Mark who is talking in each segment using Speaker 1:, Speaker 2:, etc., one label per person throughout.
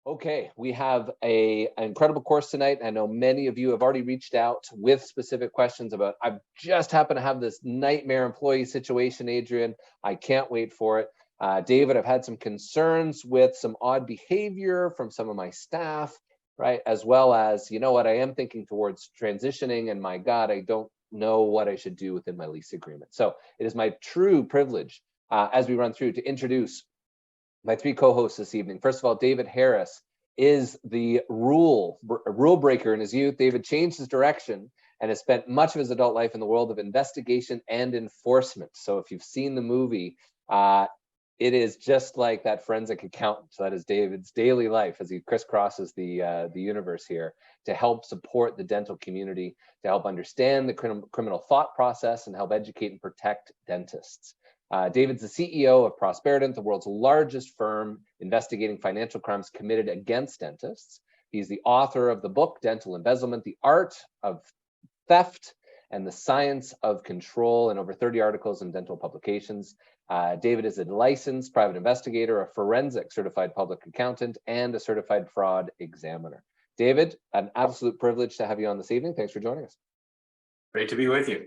Speaker 1: Okay, we have an incredible course tonight. I know many of you have already reached out with specific questions about, I've just happened to have this nightmare employee situation, Adrian. I can't wait for it. David, I've had some concerns with some odd behavior from some of my staff, right? As well as, you know what, I am thinking towards transitioning, and my God, I don't know what I should do within my lease agreement. So it is my true privilege as we run through to introduce my three co-hosts this evening. First of all, David Harris is the rule breaker in his youth. David changed his direction and has spent much of his adult life in the world of investigation and enforcement. So if you've seen the movie, it is just like that forensic accountant. So that is David's daily life as he crisscrosses the universe here to help support the dental community, to help understand the criminal thought process and help educate and protect dentists. David's the CEO of Prosperident, the world's largest firm investigating financial crimes committed against dentists. He's the author of the book, Dental Embezzlement, The Art of Theft and the Science of Control, and over 30 articles in dental publications. David is a licensed private investigator, a forensic certified public accountant, and a certified fraud examiner. David, an absolute privilege to have you on this evening. Thanks for joining us.
Speaker 2: Great to be with you.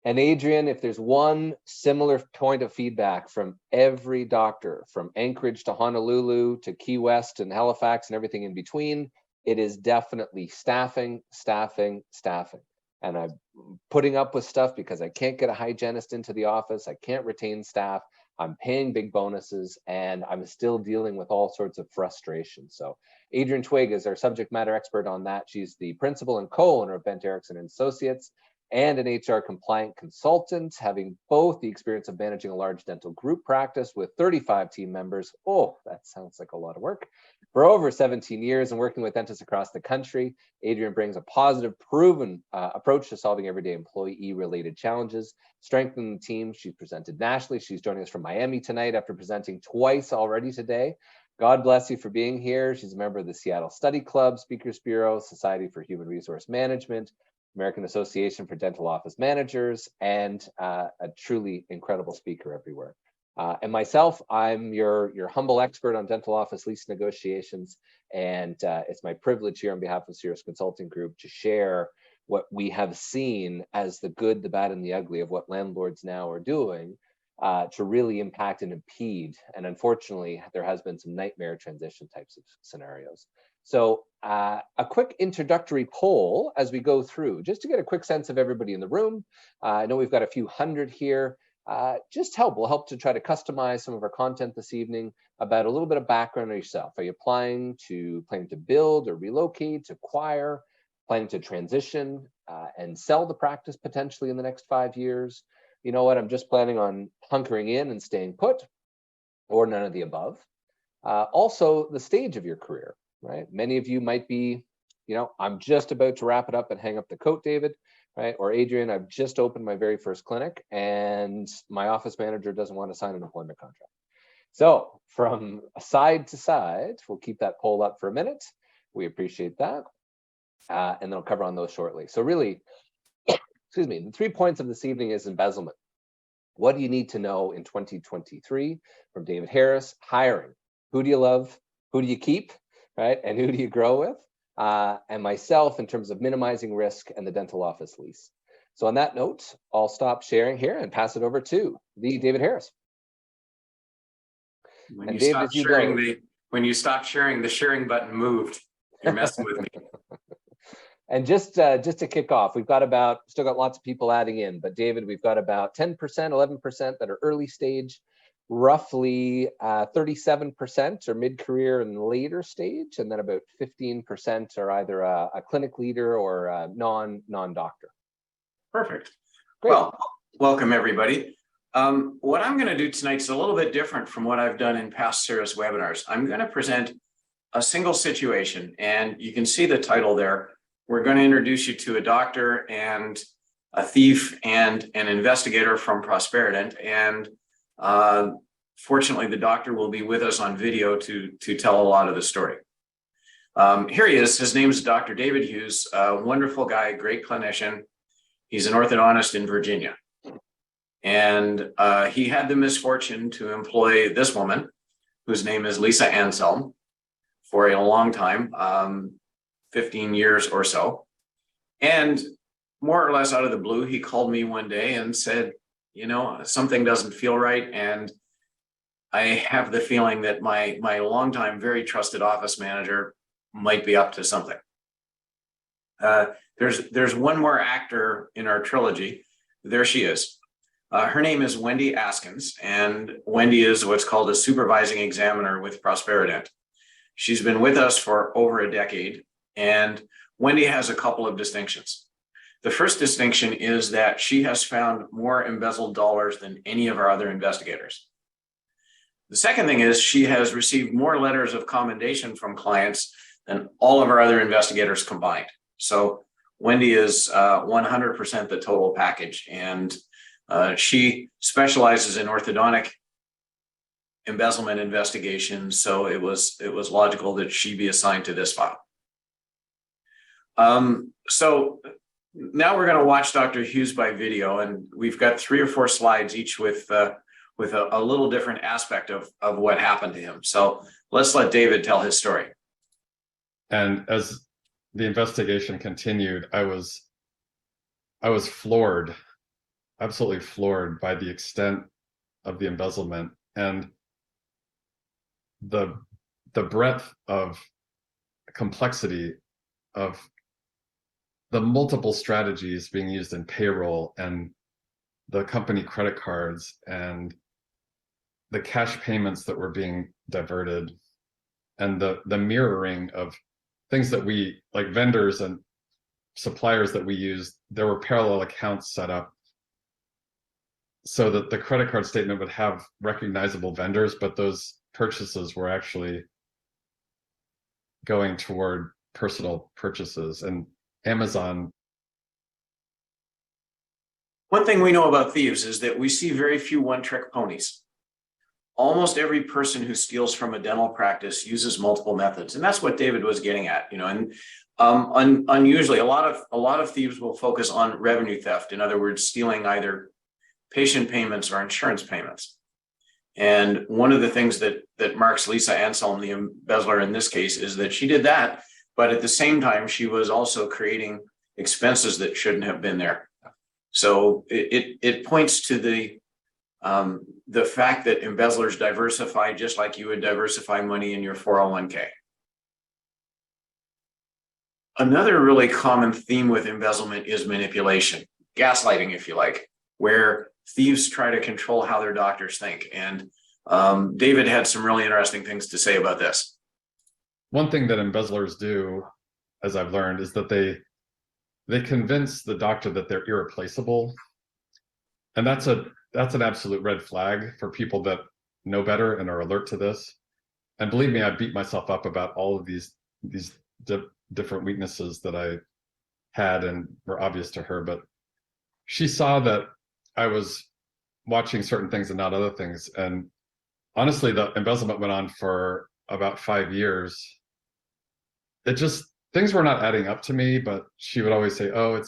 Speaker 1: And Adrian, if there's one similar point of feedback from every doctor, from Anchorage to Honolulu to Key West and Halifax and everything in between, it is definitely staffing, staffing, staffing. And I'm putting up with stuff because I can't get a hygienist into the office. I can't retain staff. I'm paying big bonuses, and I'm still dealing with all sorts of frustration. So Adrian Twigg is our subject matter expert on that. She's the principal and co-owner of Ericksen Associates, and an HR compliant consultant, having both the experience of managing a large dental group practice with 35 team members. Oh, that sounds like a lot of work. For over 17 years and working with dentists across the country, Adrian brings a positive, proven approach to solving everyday employee-related challenges, strengthening the team. She's presented nationally. She's joining us from Miami tonight after presenting twice already today. God bless you for being here. She's a member of the Seattle Study Club, Speakers Bureau, Society for Human Resource Management, American Association for Dental Office Managers, and a truly incredible speaker everywhere. And myself, I'm your humble expert on dental office lease negotiations, and it's my privilege here on behalf of Cirrus Consulting Group to share what we have seen as the good, the bad, and the ugly of what landlords now are doing to really impact and impede. And unfortunately, there has been some nightmare transition types of scenarios. So a quick introductory poll as we go through, just to get a quick sense of everybody in the room. I know we've got a few hundred here. We'll help to try to customize some of our content this evening about a little bit of background on yourself. Are you planning to build or relocate, acquire, planning to transition and sell the practice potentially in the next 5 years? You know what, I'm just planning on hunkering in and staying put, or none of the above. Also, the stage of your career. Right? Many of you might be, I'm just about to wrap it up and hang up the coat, David, right? Or Adrian, I've just opened my very first clinic and my office manager doesn't want to sign an employment contract. So from side to side, we'll keep that poll up for a minute. We appreciate that. And then I'll cover on those shortly. So really, excuse me, the 3 points of this evening is embezzlement. What do you need to know in 2023 from David Harris? Hiring. Who do you love? Who do you keep? Right? And who do you grow with? And myself in terms of minimizing risk and the dental office lease. So on that note, I'll stop sharing here and pass it over to the David Harris.
Speaker 2: When you stop sharing, the sharing button moved. You're messing with me.
Speaker 1: And just to kick off, we've got still got lots of people adding in, but David, we've got about 10%, 11% that are early stage, roughly 37% are mid-career and later stage, and then about 15% are either a clinic leader or a non-doctor.
Speaker 2: Perfect. Great. Well, welcome everybody. What I'm going to do tonight is a little bit different from what I've done in past Cirrus webinars. I'm going to present a single situation, and you can see the title there. We're going to introduce you to a doctor and a thief and an investigator from Prosperident, and fortunately, the doctor will be with us on video to tell a lot of the story. Here he is. His name is Dr. David Hughes, a wonderful guy, great clinician. He's an orthodontist in Virginia. And he had the misfortune to employ this woman, whose name is Lisa Anselm, for a long time, 15 years or so. And more or less out of the blue, he called me one day and said, something doesn't feel right. And I have the feeling that my longtime, very trusted office manager might be up to something. There's one more actor in our trilogy. There she is. Her name is Wendy Askins, and Wendy is what's called a supervising examiner with Prosperident. She's been with us for over a decade, and Wendy has a couple of distinctions. The first distinction is that she has found more embezzled dollars than any of our other investigators. The second thing is she has received more letters of commendation from clients than all of our other investigators combined. So Wendy is 100% the total package, and she specializes in orthodontic embezzlement investigations. So it was logical that she be assigned to this file. So now we're going to watch Dr. Hughes by video, and we've got 3 or 4 slides each with a little different aspect of what happened to him. So let's let David tell his story.
Speaker 3: And as the investigation continued, I was floored, absolutely floored by the extent of the embezzlement and the breadth of complexity of the multiple strategies being used in payroll and the company credit cards and the cash payments that were being diverted and the mirroring of things that we, like vendors and suppliers that we used. There were parallel accounts set up so that the credit card statement would have recognizable vendors, but those purchases were actually going toward personal purchases. And Amazon.
Speaker 2: One thing we know about thieves is that we see very few one-trick ponies. Almost every person who steals from a dental practice uses multiple methods, and that's what David was getting at. Unusually, a lot of thieves will focus on revenue theft. In other words, stealing either patient payments or insurance payments. And one of the things that marks Lisa Anselm, the embezzler in this case, is that she did that, but at the same time, she was also creating expenses that shouldn't have been there. So it points to the fact that embezzlers diversify just like you would diversify money in your 401k. Another really common theme with embezzlement is manipulation, gaslighting, if you like, where thieves try to control how their doctors think. And David had some really interesting things to say about this.
Speaker 3: One thing that embezzlers do, as I've learned, is that they convince the doctor that they're irreplaceable. And that's an absolute red flag for people that know better and are alert to this. And believe me, I beat myself up about all of these different weaknesses that I had and were obvious to her. But she saw that I was watching certain things and not other things. And honestly, the embezzlement went on for about 5 years. Things were not adding up to me, but she would always say, oh,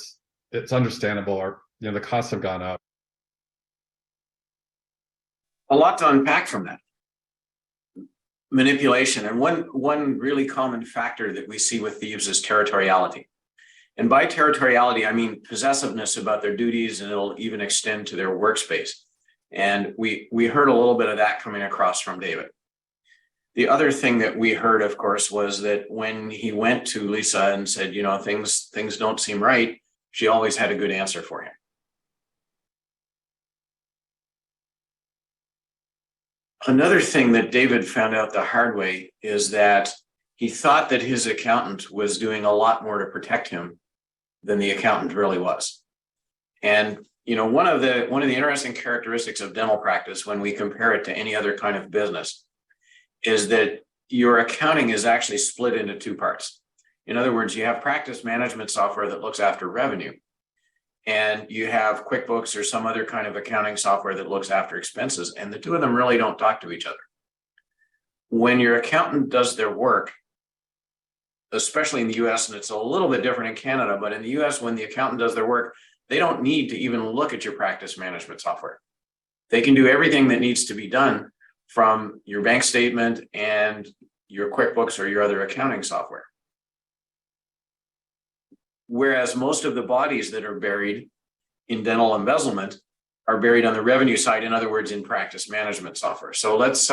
Speaker 3: it's understandable, or the costs have gone up.
Speaker 2: A lot to unpack from that. Manipulation. And one really common factor that we see with thieves is territoriality. And by territoriality, I mean possessiveness about their duties, and it'll even extend to their workspace. And we heard a little bit of that coming across from David. The other thing that we heard, of course, was that when he went to Lisa and said, things don't seem right, she always had a good answer for him. Another thing that David found out the hard way is that he thought that his accountant was doing a lot more to protect him than the accountant really was. And one of the interesting characteristics of dental practice, when we compare it to any other kind of business, is that your accounting is actually split into 2 parts. In other words, you have practice management software that looks after revenue, and you have QuickBooks or some other kind of accounting software that looks after expenses, and the 2 of them really don't talk to each other. When your accountant does their work, especially in the US, and it's a little bit different in Canada, but in the US, when the accountant does their work, they don't need to even look at your practice management software. They can do everything that needs to be done, from your bank statement and your QuickBooks or your other accounting software. Whereas most of the bodies that are buried in dental embezzlement are buried on the revenue side, in other words, in practice management software. So let's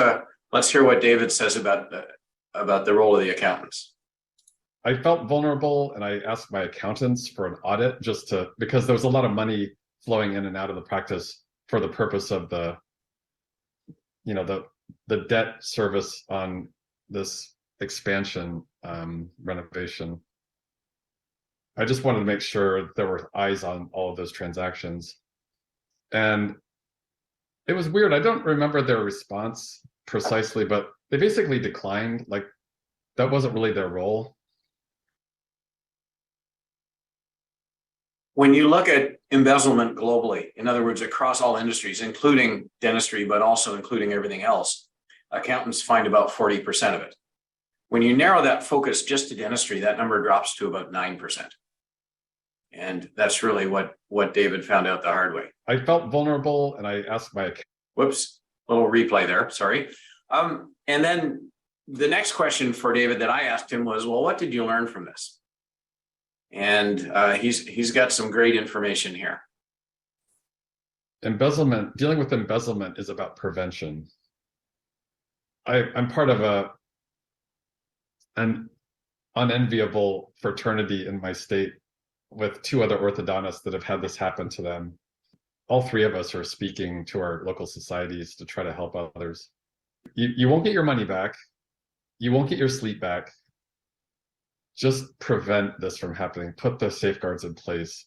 Speaker 2: hear what David says about the role of the accountants.
Speaker 3: I felt vulnerable, and I asked my accountants for an audit because there was a lot of money flowing in and out of the practice for the purpose of the debt service on this expansion renovation. I just wanted to make sure there were eyes on all of those transactions. And it was weird. I don't remember their response precisely, but they basically declined. Like, that wasn't really their role.
Speaker 2: When you look at embezzlement globally, in other words, across all industries, including dentistry, but also including everything else, accountants find about 40% of it. When you narrow that focus just to dentistry, that number drops to about 9%. And that's really what David found out the hard way.
Speaker 3: I felt vulnerable, and I asked my
Speaker 2: whoops, little replay there, sorry. And then the next question for David that I asked him was, well, what did you learn from this? And he's got some great information here.
Speaker 3: Embezzlement, dealing with embezzlement is about prevention. I'm part of an unenviable fraternity in my state with 2 other orthodontists that have had this happen to them. All 3 of us are speaking to our local societies to try to help others. You won't get your money back. You won't get your sleep back. Just prevent this from happening. Put the safeguards in place.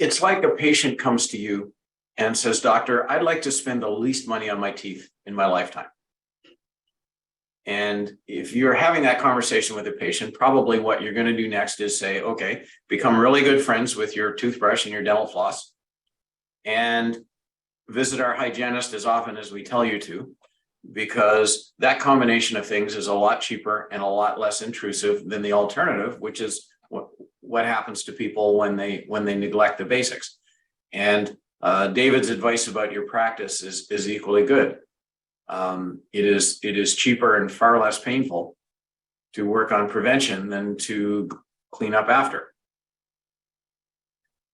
Speaker 2: It's like a patient comes to you and says, doctor, I'd like to spend the least money on my teeth in my lifetime. And if you're having that conversation with a patient, probably what you're going to do next is say, okay, become really good friends with your toothbrush and your dental floss, and visit our hygienist as often as we tell you to, because that combination of things is a lot cheaper and a lot less intrusive than the alternative, which is what happens to people when they neglect the basics. And David's advice about your practice is equally good. It is cheaper and far less painful to work on prevention than to clean up after.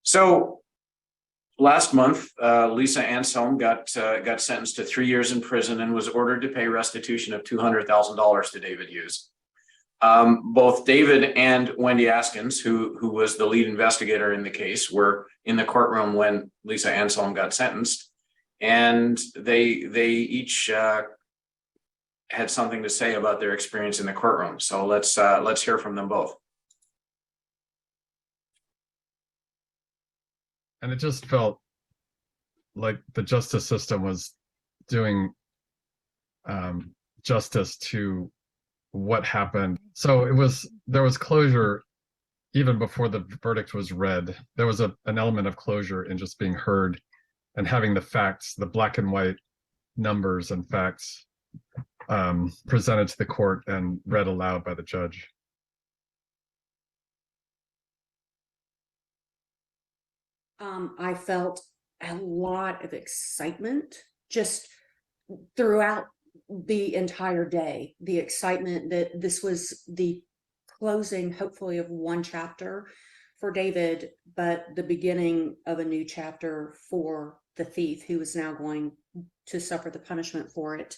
Speaker 2: So last month, Lisa Anselm got sentenced to 3 years in prison and was ordered to pay restitution of $200,000 to David Hughes. Both David and Wendy Askins, who was the lead investigator in the case, were in the courtroom when Lisa Anselm got sentenced, and they each had something to say about their experience in the courtroom. So let's hear from them both.
Speaker 3: And it just felt like the justice system was doing justice to what happened. So there was closure even before the verdict was read. There was an element of closure in just being heard and having the facts, the black and white numbers and facts presented to the court and read aloud by the judge.
Speaker 4: I felt a lot of excitement just throughout the entire day. The excitement that this was the closing, hopefully, of one chapter for David, but the beginning of a new chapter for the thief who is now going to suffer the punishment for it.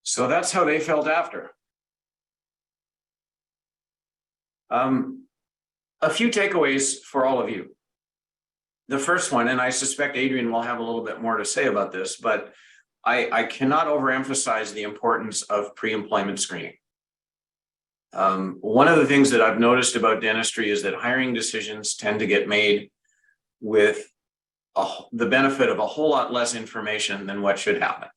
Speaker 2: So that's how they felt after. A few takeaways for all of you. The first one, and I suspect Adrian will have a little bit more to say about this, but I cannot overemphasize the importance of pre-employment screening. One of the things that I've noticed about dentistry is that hiring decisions tend to get made with the benefit of a whole lot less information than what should happen.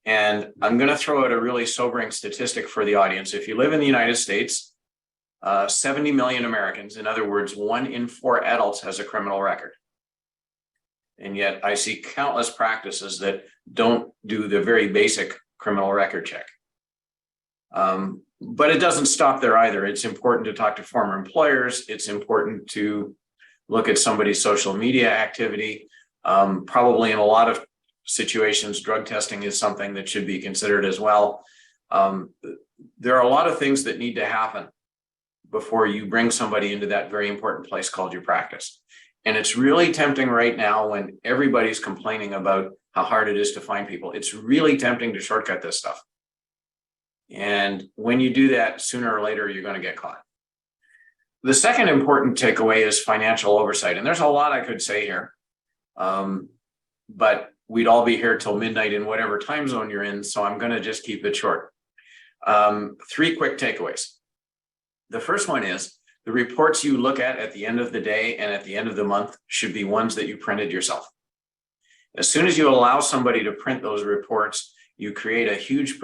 Speaker 2: And I'm going to throw out a really sobering statistic for the audience. If you live in the United States, 70 million Americans, in other words, 1 in 4 adults has a criminal record. And yet I see countless practices that don't do the very basic criminal record check. But it doesn't stop there either. It's important to talk to former employers. It's important to look at somebody's social media activity. Probably in a lot of situations, drug testing is something that should be considered as well. There are a lot of things that need to happen before you bring somebody into that very important place called your practice. And it's really tempting right now when everybody's complaining about how hard it is to find people. It's really tempting to shortcut this stuff. And when you do that, sooner or later, you're going to get caught. The second important takeaway is financial oversight. And there's a lot I could say here, but we'd all be here till midnight in whatever time zone you're in. So I'm going to just keep it short. 3 quick takeaways. The first one is the reports you look at the end of the day and at the end of the month should be ones that you printed yourself. As soon as you allow somebody to print those reports, you create a huge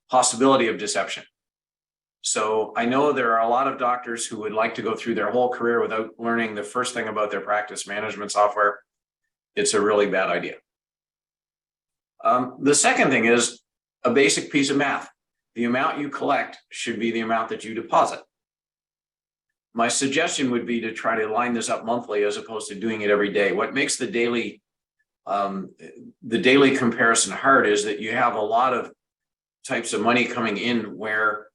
Speaker 2: possibility of deception. So I know there are a lot of doctors who would like to go through their whole career without learning the first thing about their practice management software. It's a really bad idea. The second thing is a basic piece of math. The amount you collect should be the amount that you deposit. My suggestion would be to try to line this up monthly as opposed to doing it every day. What makes the daily comparison hard is that you have a lot of types of money coming in where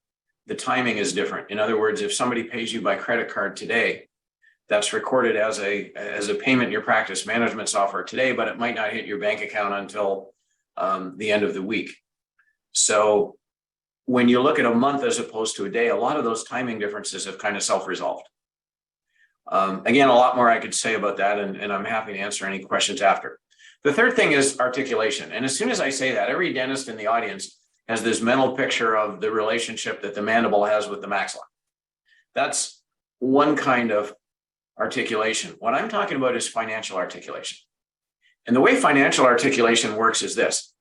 Speaker 2: the timing is different. In other words, if somebody pays you by credit card today, that's recorded as a payment in your practice management software today, but it might not hit your bank account until the end of the week. So when you look at a month as opposed to a day, a lot of those timing differences have kind of self-resolved. Again, a lot more I could say about that, and I'm happy to answer any questions after. The third thing is articulation. And as soon as I say that, every dentist in the audience has this mental picture of the relationship that the mandible has with the maxilla. That's one kind of articulation. What I'm talking about is financial articulation. And the way financial articulation works is this.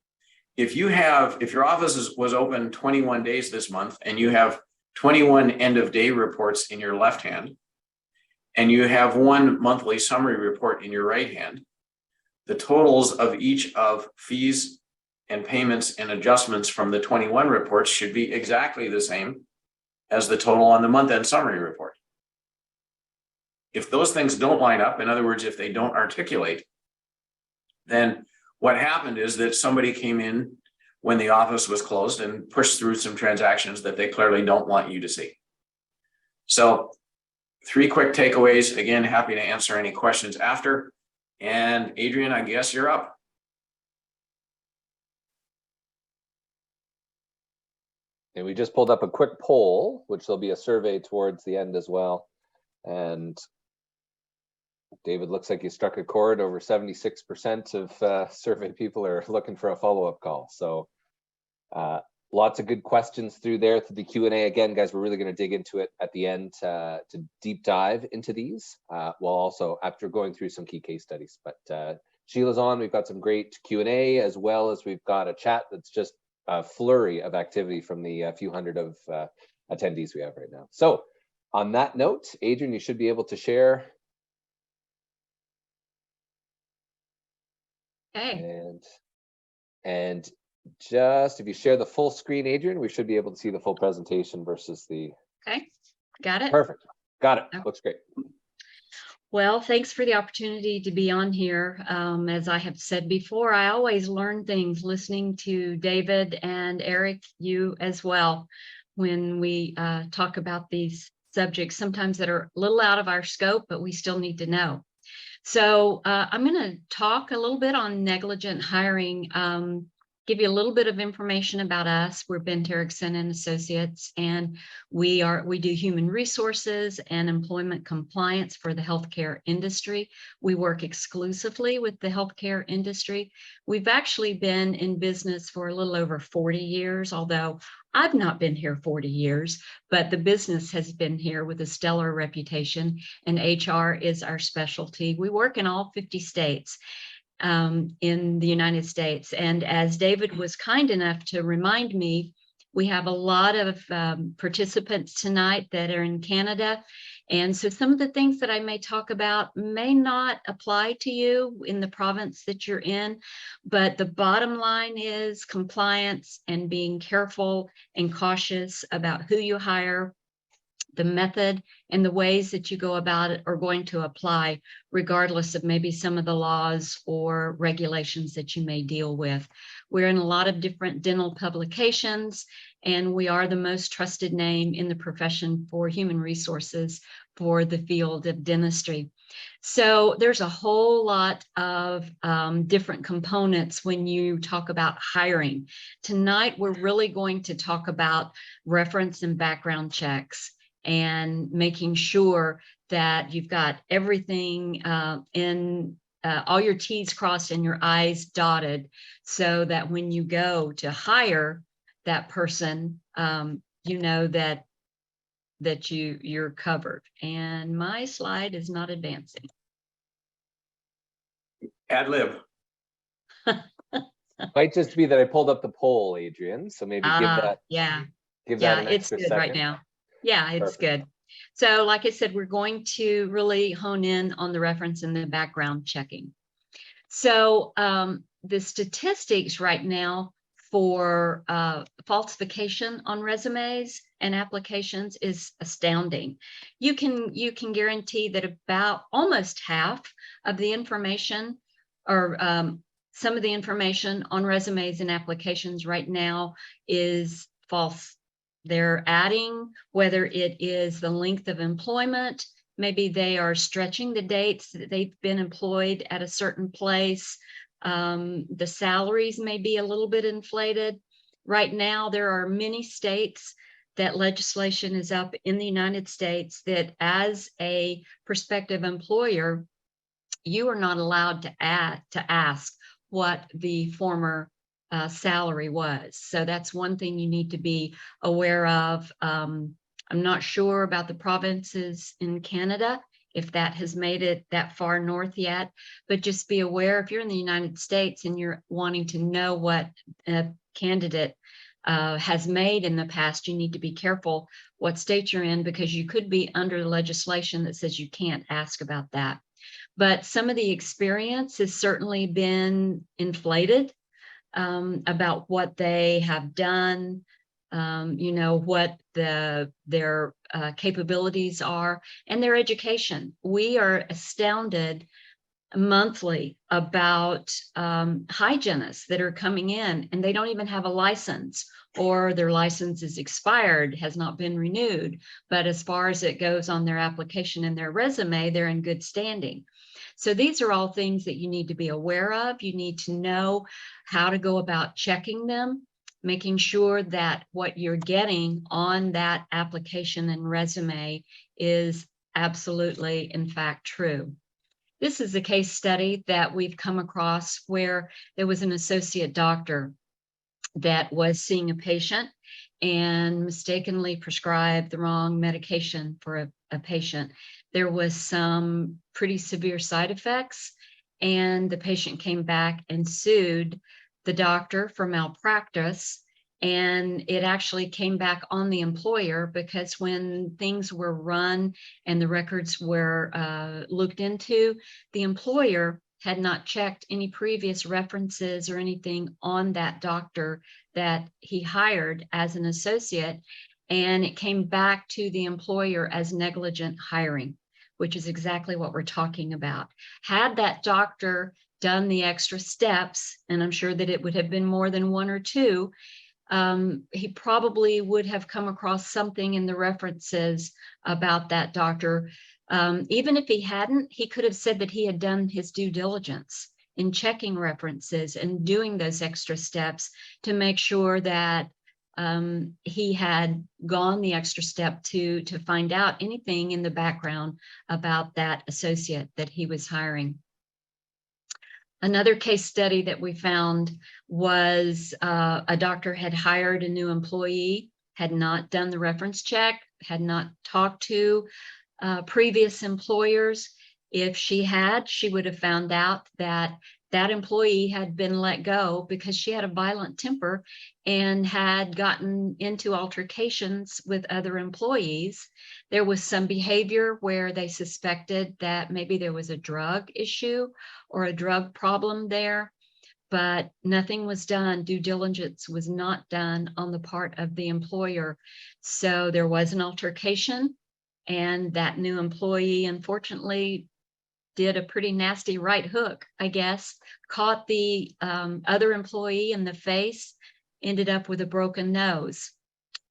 Speaker 2: If your office was open 21 days this month and you have 21 end of day reports in your left hand, and you have one monthly summary report in your right hand, the totals of each of fees and payments and adjustments from the 21 reports should be exactly the same as the total on the month end summary report. If those things don't line up, in other words, if they don't articulate, then what happened is that somebody came in when the office was closed and pushed through some transactions that they clearly don't want you to see. So 3 quick takeaways. Again, happy to answer any questions after. And Adrian, I guess you're up.
Speaker 1: And we just pulled up a quick poll, which there'll be a survey towards the end as well. And David, looks like you struck a chord. Over 76% of survey people are looking for a follow-up call. So lots of good questions through there through the Q&A. Again, guys, we're really going to dig into it at the end to deep dive into these, while also after going through some key case studies. But Sheila's on. We've got some great Q&A, as well as we've got a chat that's just a flurry of activity from the few hundred of attendees we have right now. So on that note, Adrian, you should be able to share.
Speaker 5: Okay.
Speaker 1: And just if you share the full screen, Adrian, we should be able to see the full presentation versus the.
Speaker 5: Okay, got it.
Speaker 1: Perfect. Got it.
Speaker 5: Okay.
Speaker 1: Looks great.
Speaker 5: Well, thanks for the opportunity to be on here. As I have said before, I always learn things listening to David and Eric, you as well, when we talk about these subjects, sometimes that are a little out of our scope, but we still need to know. So I'm going to talk a little bit on negligent hiring, give you a little bit of information about us. We're Ericksen Associates, and we do human resources and employment compliance for the healthcare industry. We work exclusively with the healthcare industry. We've actually been in business for a little over 40 years, although I've not been here 40 years, but the business has been here with a stellar reputation, and HR is our specialty. We work in all 50 states. In the United States. And as David was kind enough to remind me, we have a lot of participants tonight that are in Canada. And so some of the things that I may talk about may not apply to you in the province that you're in, but the bottom line is compliance and being careful and cautious about who you hire the method and the ways that you go about it are going to apply, regardless of maybe some of the laws or regulations that you may deal with. We're in a lot of different dental publications, and we are the most trusted name in the profession for human resources for the field of dentistry. So there's a whole lot of different components when you talk about hiring. Tonight, we're really going to talk about reference and background checks and making sure that you've got everything in all your T's crossed and your I's dotted, so that when you go to hire that person, you know that you're covered. And my slide is not advancing.
Speaker 2: Ad lib.
Speaker 1: Might just be that I pulled up the poll, Adrian. So maybe give that an
Speaker 5: It's
Speaker 1: extra
Speaker 5: good
Speaker 1: second.
Speaker 5: right now. Yeah, it's
Speaker 1: Perfect.
Speaker 5: good. So like I said, we're going to really hone in on the reference and the background checking. So the statistics right now for falsification on resumes and applications is astounding. You can guarantee that about almost half of the information, or some of the information on resumes and applications right now, is false. They're adding, whether it is the length of employment, maybe they are stretching the dates that they've been employed at a certain place. The salaries may be a little bit inflated. Right now, there are many states that legislation is up in the United States that as a prospective employer, you are not allowed to ask what the former salary was. So that's one thing you need to be aware of. I'm not sure about the provinces in Canada, if that has made it that far north yet, but just be aware if you're in the United States and you're wanting to know what a candidate has made in the past, you need to be careful what state you're in, because you could be under the legislation that says you can't ask about that. But some of the experience has certainly been inflated about what they have done, what their capabilities are, and their education. We are astounded monthly about hygienists that are coming in and they don't even have a license, or their license is expired, has not been renewed. But as far as it goes on their application and their resume, they're in good standing. So these are all things that you need to be aware of. You need to know how to go about checking them, making sure that what you're getting on that application and resume is absolutely, in fact, true. This is a case study that we've come across where there was an associate doctor that was seeing a patient and mistakenly prescribed the wrong medication for a patient. There was some pretty severe side effects, and the patient came back and sued the doctor for malpractice. And it actually came back on the employer, because when things were run and the records were looked into, the employer had not checked any previous references or anything on that doctor that he hired as an associate. And it came back to the employer as negligent hiring, which is exactly what we're talking about. Had that doctor done the extra steps, and I'm sure that it would have been more than one or two, he probably would have come across something in the references about that doctor. Even if he hadn't, he could have said that he had done his due diligence in checking references and doing those extra steps to make sure that he had gone the extra step to find out anything in the background about that associate that he was hiring. Another case study that we found was a doctor had hired a new employee, had not done the reference check, had not talked to previous employers. If she had, she would have found out that that employee had been let go because she had a violent temper and had gotten into altercations with other employees. There was some behavior where they suspected that maybe there was a drug issue or a drug problem there, but nothing was done. Due diligence was not done on the part of the employer. So there was an altercation. and that new employee, unfortunately, did a pretty nasty right hook, I guess, caught the other employee in the face, ended up with a broken nose.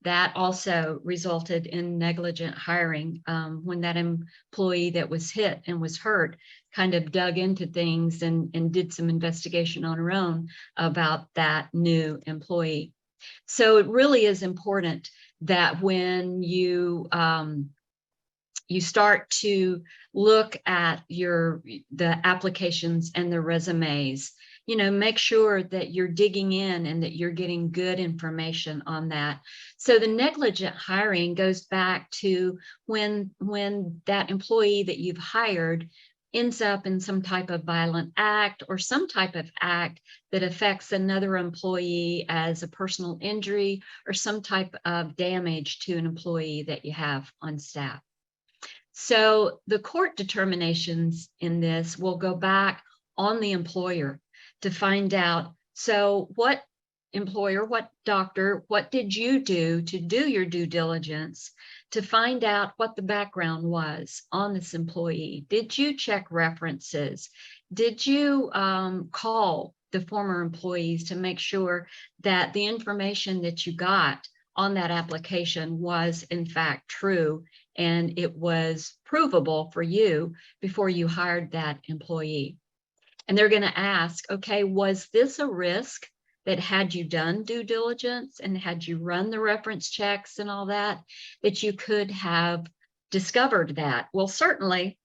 Speaker 5: That also resulted in negligent hiring when that employee that was hit and was hurt kind of dug into things and did some investigation on her own about that new employee. So it really is important that when you start to look at the applications and the resumes, make sure that you're digging in and that you're getting good information on that. So the negligent hiring goes back to when that employee that you've hired ends up in some type of violent act or some type of act that affects another employee as a personal injury or some type of damage to an employee that you have on staff. So the court determinations in this will go back on the employer to find out, so what employer, what doctor, what did you do to do your due diligence to find out what the background was on this employee? Did you check references? Did you call the former employees to make sure that the information that you got on that application was in fact true and it was provable for you before you hired that employee? And they're going to ask, okay, was this a risk that had you done due diligence and had you run the reference checks and all that, that you could have discovered that? Well, certainly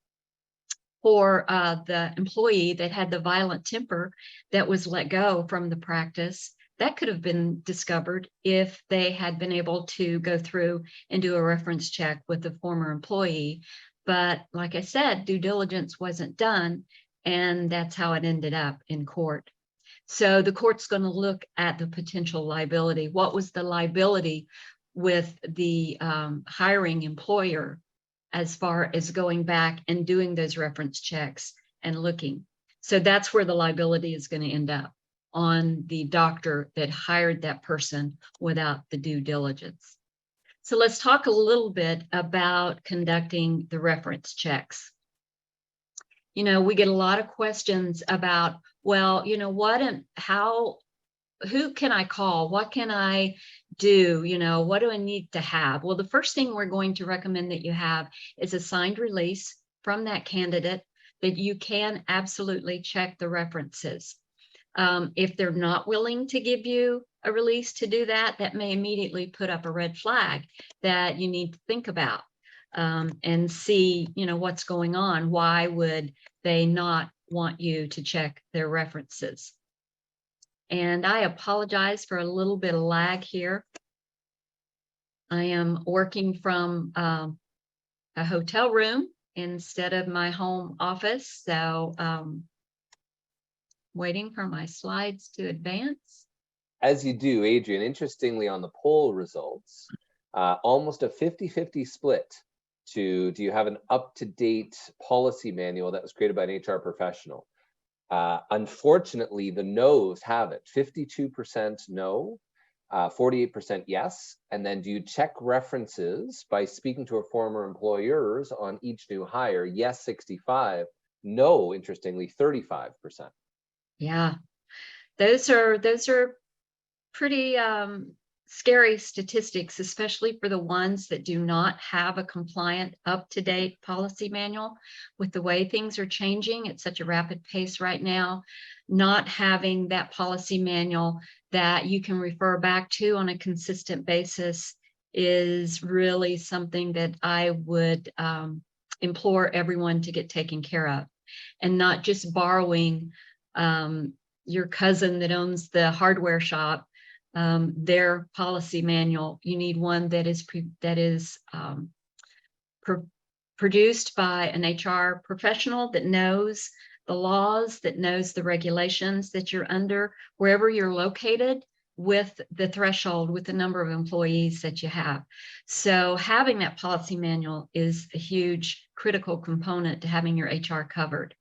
Speaker 5: for the employee that had the violent temper that was let go from the practice, that could have been discovered if they had been able to go through and do a reference check with the former employee. But like I said, due diligence wasn't done, and that's how it ended up in court. So the court's going to look at the potential liability. What was the liability with the hiring employer as far as going back and doing those reference checks and looking? So that's where the liability is going to end up, on the doctor that hired that person without the due diligence. So let's talk a little bit about conducting the reference checks. We get a lot of questions about, well, what and how, who can I call? What can I do? What do I need to have? Well, the first thing we're going to recommend that you have is a signed release from that candidate that you can absolutely check the references. If they're not willing to give you a release to do that, that may immediately put up a red flag that you need to think about. And see, what's going on. Why would they not want you to check their references? And I apologize for a little bit of lag here. I am working from a hotel room instead of my home office, so waiting for my slides to advance.
Speaker 1: As you do, Adrian, interestingly on the poll results, almost a 50-50 split to, do you have an up-to-date policy manual that was created by an HR professional? Unfortunately, the no's have it. 52% no, 48% yes. And then do you check references by speaking to a former employers on each new hire? Yes, 65. No, interestingly, 35%.
Speaker 5: Yeah, those are pretty scary statistics, especially for the ones that do not have a compliant, up-to-date policy manual. With the way things are changing at such a rapid pace right now, not having that policy manual that you can refer back to on a consistent basis is really something that I would implore everyone to get taken care of, and not just borrowing your cousin that owns the hardware shop their policy manual. You need one that is produced by an HR professional that knows the laws, that knows the regulations that you're under, wherever you're located, with the threshold, with the number of employees that you have. So having that policy manual is a huge critical component to having your HR covered.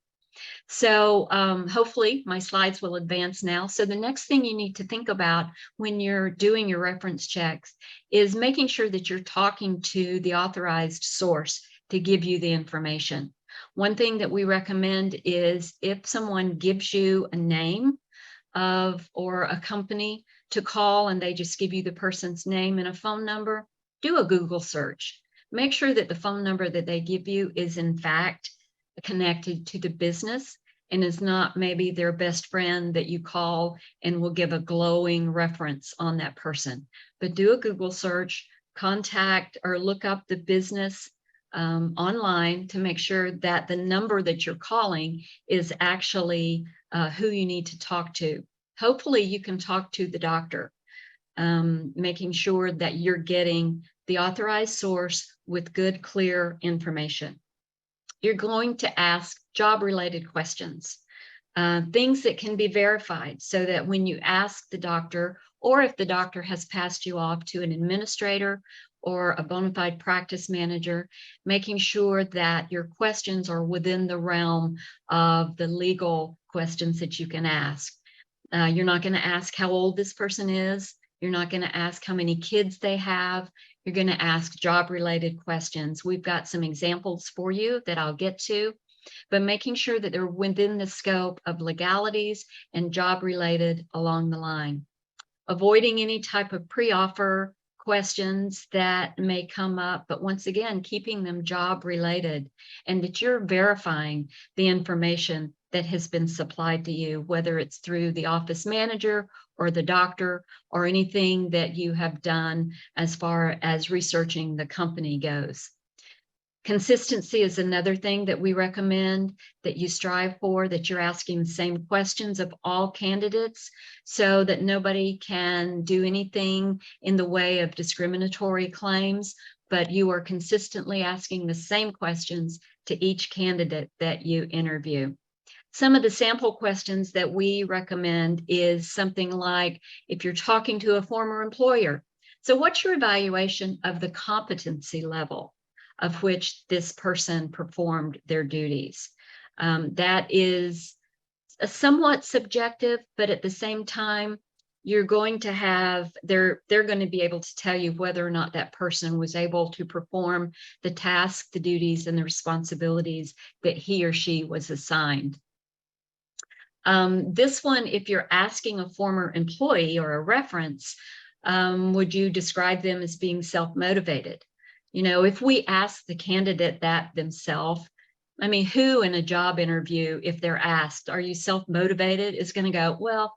Speaker 5: So hopefully my slides will advance now. So the next thing you need to think about when you're doing your reference checks is making sure that you're talking to the authorized source to give you the information. One thing that we recommend is if someone gives you a name of or a company to call and they just give you the person's name and a phone number, do a Google search. Make sure that the phone number that they give you is in fact connected to the business and is not maybe their best friend that you call and will give a glowing reference on that person. But do a Google search, contact or look up the business online to make sure that the number that you're calling is actually who you need to talk to. Hopefully you can talk to the doctor, making sure that you're getting the authorized source with good, clear information. You're going to ask job-related questions, things that can be verified so that when you ask the doctor, or if the doctor has passed you off to an administrator or a bona fide practice manager, making sure that your questions are within the realm of the legal questions that you can ask. You're not going to ask how old this person is. You're not going to ask how many kids they have. You're going to ask job-related questions. We've got some examples for you that I'll get to, but making sure that they're within the scope of legalities and job-related along the line. Avoiding any type of pre-offer questions that may come up, but once again, keeping them job-related and that you're verifying the information that has been supplied to you, whether it's through the office manager or the doctor or anything that you have done as far as researching the company goes. Consistency is another thing that we recommend that you strive for, that you're asking the same questions of all candidates so that nobody can do anything in the way of discriminatory claims, but you are consistently asking the same questions to each candidate that you interview. Some of the sample questions that we recommend is something like, if you're talking to a former employer, so what's your evaluation of the competency level of which this person performed their duties? That is a somewhat subjective, but at the same time, you're going to have, they're going to be able to tell you whether or not that person was able to perform the task, the duties, and the responsibilities that he or she was assigned. This one, if you're asking a former employee or a reference, would you describe them as being self-motivated? You know, if we ask the candidate that themselves, I mean, who in a job interview, if they're asked, are you self-motivated, is going to go, well,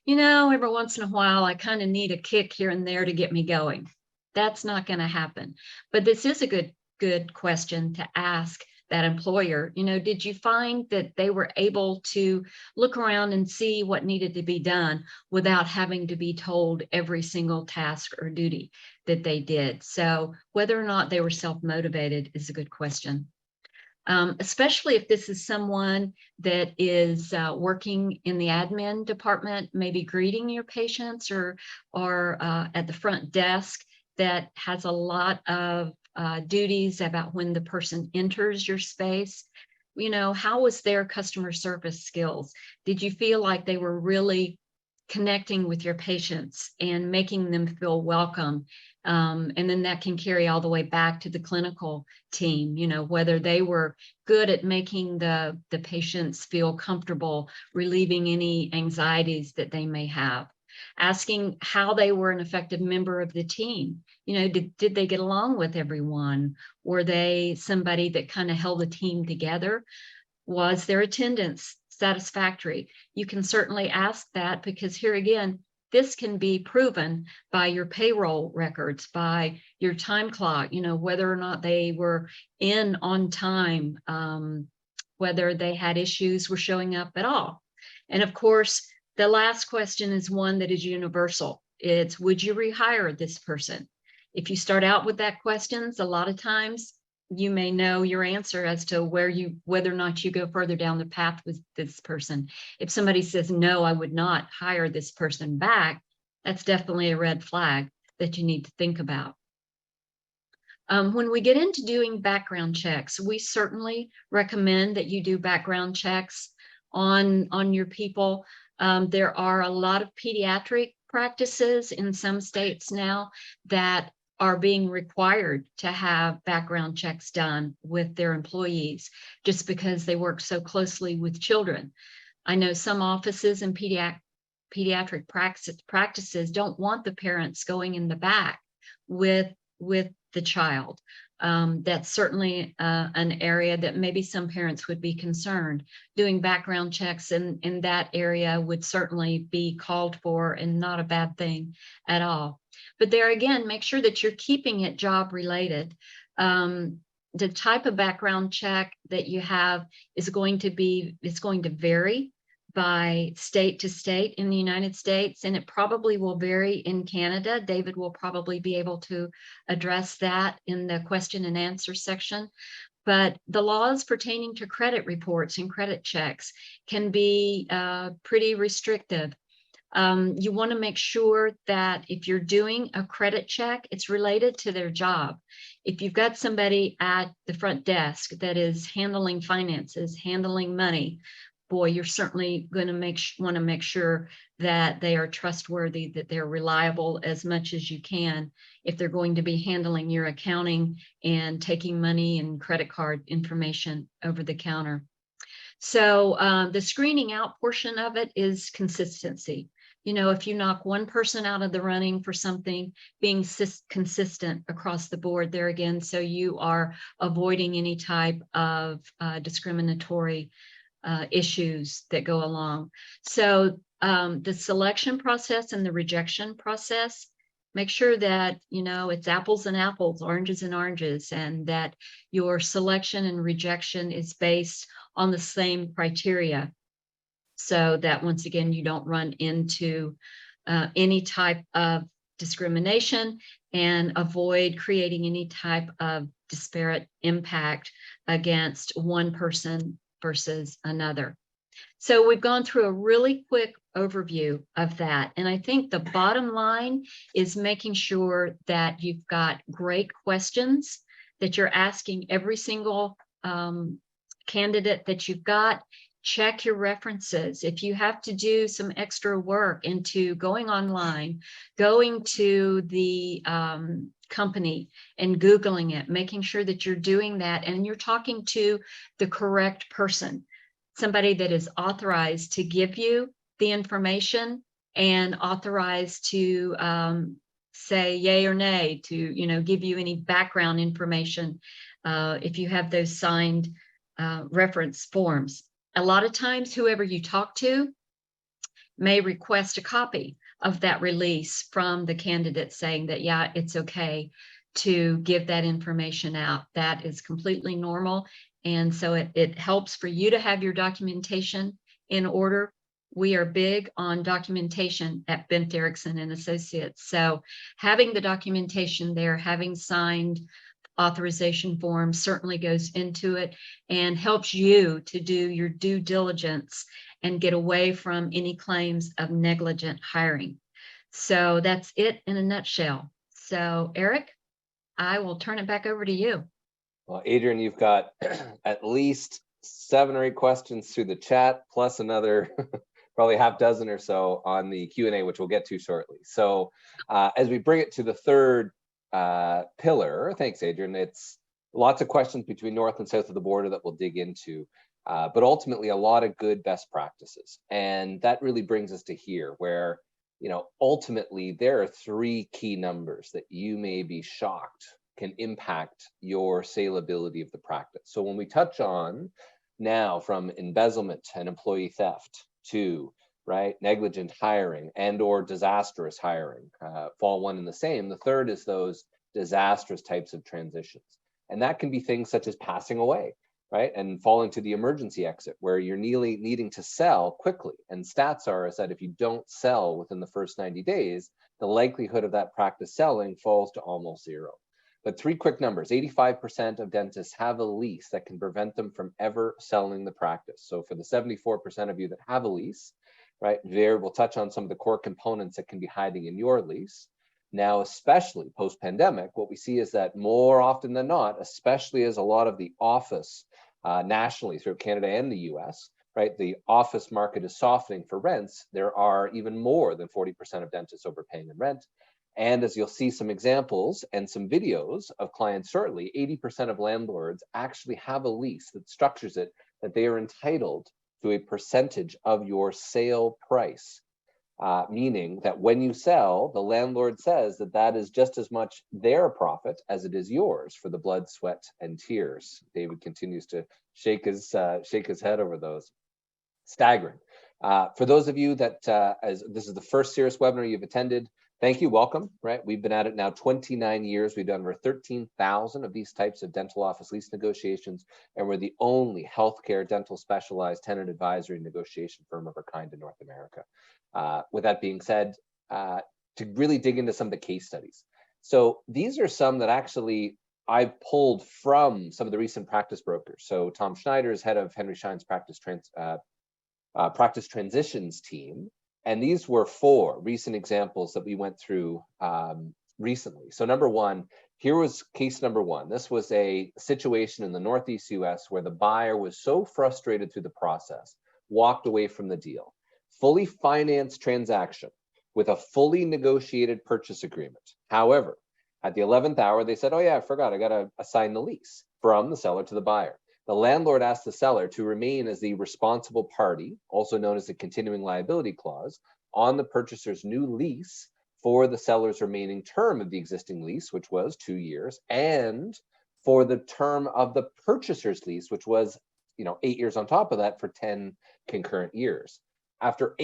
Speaker 5: you know, every once in a while, I kind of need a kick here and there to get me going. That's not going to happen. But this is a good question to ask that employer. You know, did you find that they were able to look around and see what needed to be done without having to be told every single task or duty that they did? So whether or not they were self-motivated is a good question. Especially if this is someone that is working in the admin department, maybe greeting your patients or at the front desk, that has a lot of duties about when the person enters your space. You know, how was their customer service skills? Did you feel like they were really connecting with your patients and making them feel welcome? And then that can carry all the way back to the clinical team, you know, whether they were good at making the patients feel comfortable, relieving any anxieties that they may have. Asking how they were an effective member of the team. You know, did they get along with everyone? Were they somebody that kind of held the team together? Was their attendance satisfactory? You can certainly ask that, because here again, this can be proven by your payroll records, by your time clock, you know, whether or not they were in on time, whether they had issues with showing up at all. And of course, the last question is one that is universal. It's, would you rehire this person? If you start out with that questions, a lot of times you may know your answer as to whether or not you go further down the path with this person. If somebody says, no, I would not hire this person back, that's definitely a red flag that you need to think about. When we get into doing background checks, we certainly recommend that you do background checks on your people. There are a lot of pediatric practices in some states now that are being required to have background checks done with their employees just because they work so closely with children. I know some offices and pediatric practices don't want the parents going in the back with the child. That's certainly an area that maybe some parents would be concerned. Doing background checks in that area would certainly be called for and not a bad thing at all. But there again, make sure that you're keeping it job related. The type of background check that you have is going to vary by state to state in the United States, and it probably will vary in Canada. David will probably be able to address that in the question and answer section. But the laws pertaining to credit reports and credit checks can be pretty restrictive. You want to make sure that if you're doing a credit check, it's related to their job. If you've got somebody at the front desk that is handling finances, handling money, boy, you're certainly going to want to make sure that they are trustworthy, that they're reliable as much as you can if they're going to be handling your accounting and taking money and credit card information over the counter. So the screening out portion of it is consistency. You know, if you knock one person out of the running for something, being consistent across the board there again, so you are avoiding any type of discriminatory issues that go along. So the selection process and the rejection process, make sure that, you know, it's apples and apples, oranges and oranges, and that your selection and rejection is based on the same criteria, so that once again, you don't run into any type of discrimination and avoid creating any type of disparate impact against one person versus another. So we've gone through a really quick overview of that. And I think the bottom line is making sure that you've got great questions, that you're asking every single candidate that you've got. Check your references. If you have to do some extra work into going online, going to the company and Googling it, making sure that you're doing that and you're talking to the correct person, somebody that is authorized to give you the information and authorized to say yay or nay, to, you know, give you any background information if you have those signed reference forms. A lot of times, whoever you talk to may request a copy of that release from the candidate saying that, yeah, it's okay to give that information out. That is completely normal. And so it helps for you to have your documentation in order. We are big on documentation at Bent Ericksen Associates. So having the documentation there, having signed authorization form certainly goes into it and helps you to do your due diligence and get away from any claims of negligent hiring. So that's it in a nutshell. So Eric, I will turn it back over to you.
Speaker 1: Well, Adrian, you've got at least 7 or 8 questions through the chat, plus another probably half dozen or so on the Q&A, which we'll get to shortly. So as we bring it to the third pillar, thanks, Adrian, it's lots of questions between north and south of the border that we'll dig into, but ultimately a lot of good best practices. And that really brings us to here, where, you know, ultimately there are 3 key numbers that you may be shocked can impact your saleability of the practice. So when we touch on now from embezzlement and employee theft to negligent hiring and or disastrous hiring, fall one and the same. The third is those disastrous types of transitions. And that can be things such as passing away, and falling to the emergency exit where you're needing to sell quickly. And stats are is that if you don't sell within the first 90 days, the likelihood of that practice selling falls to almost 0. But 3 quick numbers: 85% of dentists have a lease that can prevent them from ever selling the practice. So for the 74% of you that have a lease, there we'll touch on some of the core components that can be hiding in your lease. Now, especially post-pandemic, what we see is that more often than not, especially as a lot of the office nationally throughout Canada and the US, right, the office market is softening for rents, there are even more than 40% of dentists overpaying in rent. And as you'll see some examples and some videos of clients shortly, 80% of landlords actually have a lease that structures it that they are entitled to a percentage of your sale price. Meaning that when you sell, the landlord says that that is just as much their profit as it is yours for the blood, sweat, and tears. David continues to shake his head over those. Staggering. For those of you that, as this is the first Cirrus webinar you've attended, thank you, welcome, right? We've been at it now 29 years. We've done over 13,000 of these types of dental office lease negotiations, and we're the only healthcare dental specialized tenant advisory negotiation firm of our kind in North America. With that being said, to really dig into some of the case studies. So these are some that actually I pulled from some of the recent practice brokers. So Tom Schneider is head of Henry Schein's practice transitions team. And these were 4 recent examples that we went through recently. So number one, here was case number 1. This was a situation in the Northeast US where the buyer was so frustrated through the process, walked away from the deal. Fully financed transaction with a fully negotiated purchase agreement. However, at the 11th hour, they said, oh yeah, I forgot, I got to assign the lease from the seller to the buyer. The landlord asked the seller to remain as the responsible party, also known as the continuing liability clause, on the purchaser's new lease for the seller's remaining term of the existing lease, which was 2 years, and for the term of the purchaser's lease, which was 8 years on top of that for 10 concurrent years. After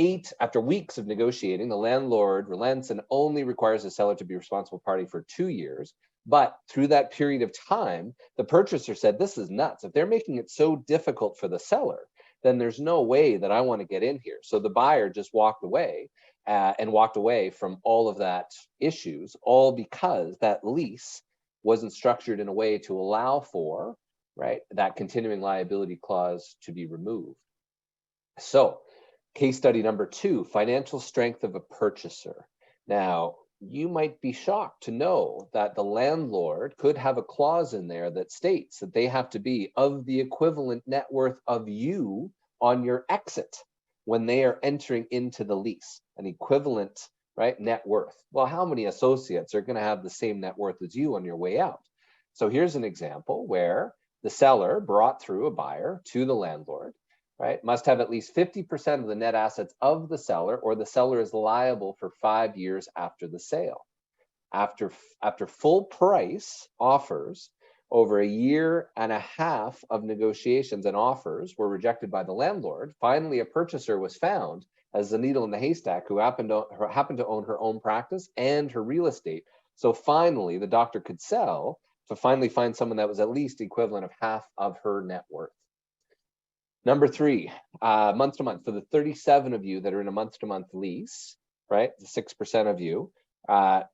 Speaker 1: weeks of negotiating, the landlord relents and only requires the seller to be responsible party for 2 years. But through that period of time, the purchaser said, this is nuts. If they're making it so difficult for the seller, then there's no way that I want to get in here. So the buyer just walked away from all of that issues, all because that lease wasn't structured in a way to allow for, right, that continuing liability clause to be removed. So case study number 2, financial strength of a purchaser. Now, you might be shocked to know that the landlord could have a clause in there that states that they have to be of the equivalent net worth of you on your exit when they are entering into the lease, an equivalent, right, net worth. Well, how many associates are going to have the same net worth as you on your way out? So here's an example where the seller brought through a buyer to the landlord, right, must have at least 50% of the net assets of the seller, or the seller is liable for 5 years after the sale. After full price offers, over 1.5 years of negotiations and offers were rejected by the landlord, finally a purchaser was found as the needle in the haystack who happened to own her own practice and her real estate. So finally, the doctor could sell to finally find someone that was at least equivalent of half of her net worth. Number 3, month to month. For the 37 of you that are in a month to month lease, right, the 6% of you,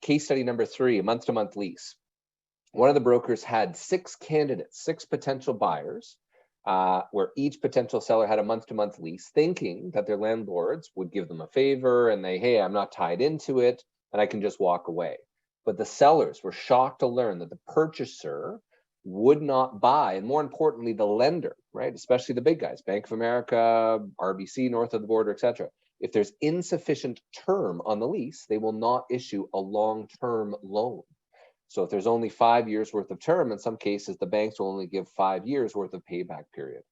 Speaker 1: case study number 3, a month to month lease. One of the brokers had 6 candidates, 6 potential buyers, where each potential seller had a month to month lease, thinking that their landlords would give them a favor and hey, I'm not tied into it and I can just walk away. But the sellers were shocked to learn that the purchaser would not buy, and more importantly, the lender, right, especially the big guys, Bank of America, RBC, north of the border, etc. If there's insufficient term on the lease, they will not issue a long-term loan. So if there's only 5 years worth of term, in some cases, the banks will only give 5 years worth of payback period.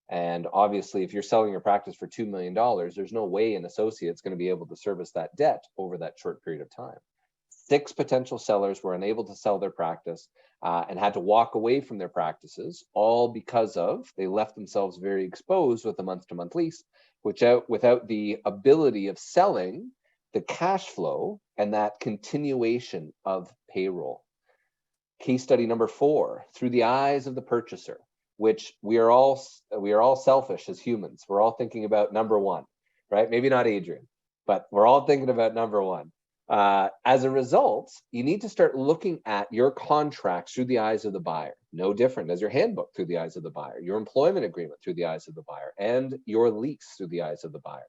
Speaker 1: And obviously, if you're selling your practice for $2 million, there's no way an associate's going to be able to service that debt over that short period of time. 6 potential sellers were unable to sell their practice and had to walk away from their practices, all because of they left themselves very exposed with a month-to-month lease, without the ability of selling the cash flow and that continuation of payroll. Case study number 4, through the eyes of the purchaser, which we are all selfish as humans. We're all thinking about number 1, right? Maybe not Adrian, but we're all thinking about number 1. As a result, you need to start looking at your contracts through the eyes of the buyer, no different as your handbook through the eyes of the buyer, your employment agreement through the eyes of the buyer, and your lease through the eyes of the buyer.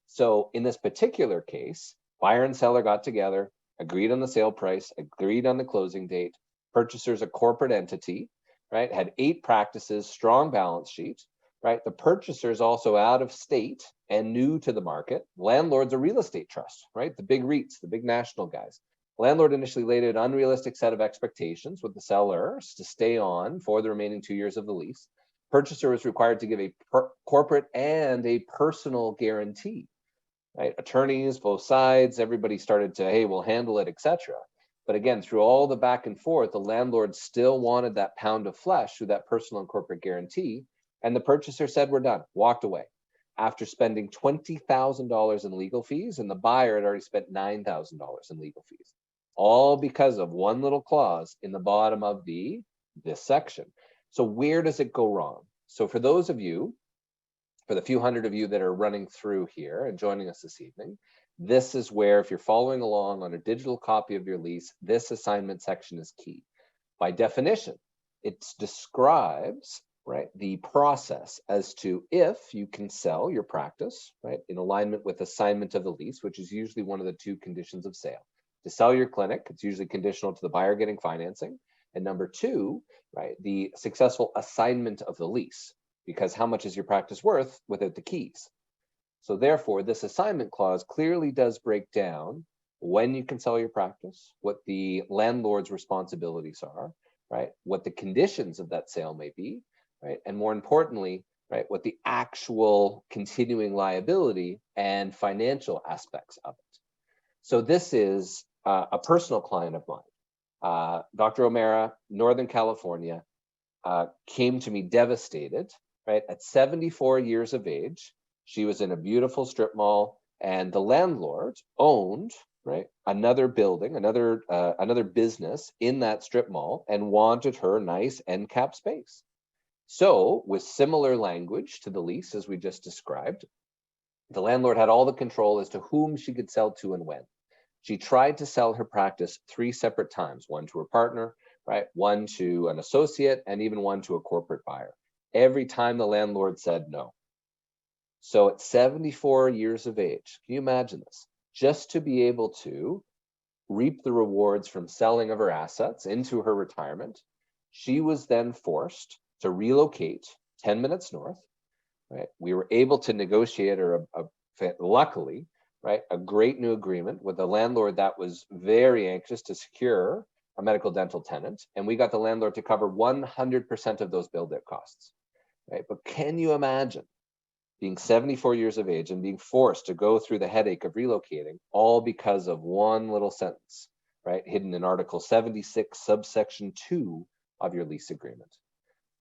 Speaker 1: So in this particular case, buyer and seller got together, agreed on the sale price, agreed on the closing date. Purchaser's a corporate entity, right? Had 8 practices, strong balance sheet, right? The purchaser's also out of state and new to the market. Landlord's a real estate trust, right? The big REITs, the big national guys. Landlord initially laid an unrealistic set of expectations with the sellers to stay on for the remaining 2 years of the lease. Purchaser was required to give a corporate and a personal guarantee, right? Attorneys, both sides, everybody started to, hey, we'll handle it, etc. But again, through all the back and forth, the landlord still wanted that pound of flesh through that personal and corporate guarantee. And the purchaser said, we're done, walked away after spending $20,000 in legal fees. And the buyer had already spent $9,000 in legal fees, all because of one little clause in the bottom of this section. So where does it go wrong? So for those of you, for the few hundred of you that are running through here and joining us this evening, this is where, if you're following along on a digital copy of your lease, this assignment section is key. By definition, it describes, right, the process as to if you can sell your practice, right, in alignment with assignment of the lease, which is usually one of the 2 conditions of sale. To sell your clinic, it's usually conditional to the buyer getting financing. And number 2, right, the successful assignment of the lease, because how much is your practice worth without the keys? So therefore, this assignment clause clearly does break down when you can sell your practice, what the landlord's responsibilities are, right, what the conditions of that sale may be, right, and more importantly, right, what the actual continuing liability and financial aspects of it. So this is a personal client of mine, Dr. O'Mara, Northern California, came to me devastated, right, at 74 years of age. She was in a beautiful strip mall, and the landlord owned, right, another building, another business in that strip mall, and wanted her nice end cap space. So with similar language to the lease as we just described, the landlord had all the control as to whom she could sell to and when. She tried to sell her practice 3 separate times, one to her partner, right, one to an associate, and even one to a corporate buyer. Every time the landlord said no. So at 74 years of age, can you imagine this? Just to be able to reap the rewards from selling of her assets into her retirement, she was then forced to relocate 10 minutes north, right? We were able to negotiate her, luckily, right, a great new agreement with a landlord that was very anxious to secure a medical dental tenant. And we got the landlord to cover 100% of those build-out costs, right? But can you imagine being 74 years of age and being forced to go through the headache of relocating, all because of one little sentence, right, hidden in Article 76, subsection 2 of your lease agreement,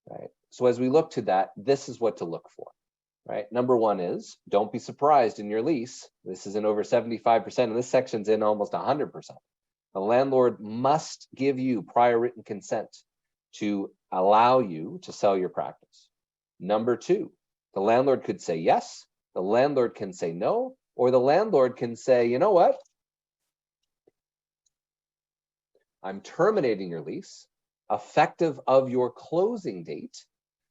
Speaker 1: right? So as we look to that, this is what to look for, right? Number 1 is, don't be surprised in your lease. This is in over 75%, and this section's in almost 100%. The landlord must give you prior written consent to allow you to sell your practice. Number 2, the landlord could say yes, the landlord can say no, or the landlord can say, you know what? I'm terminating your lease effective of your closing date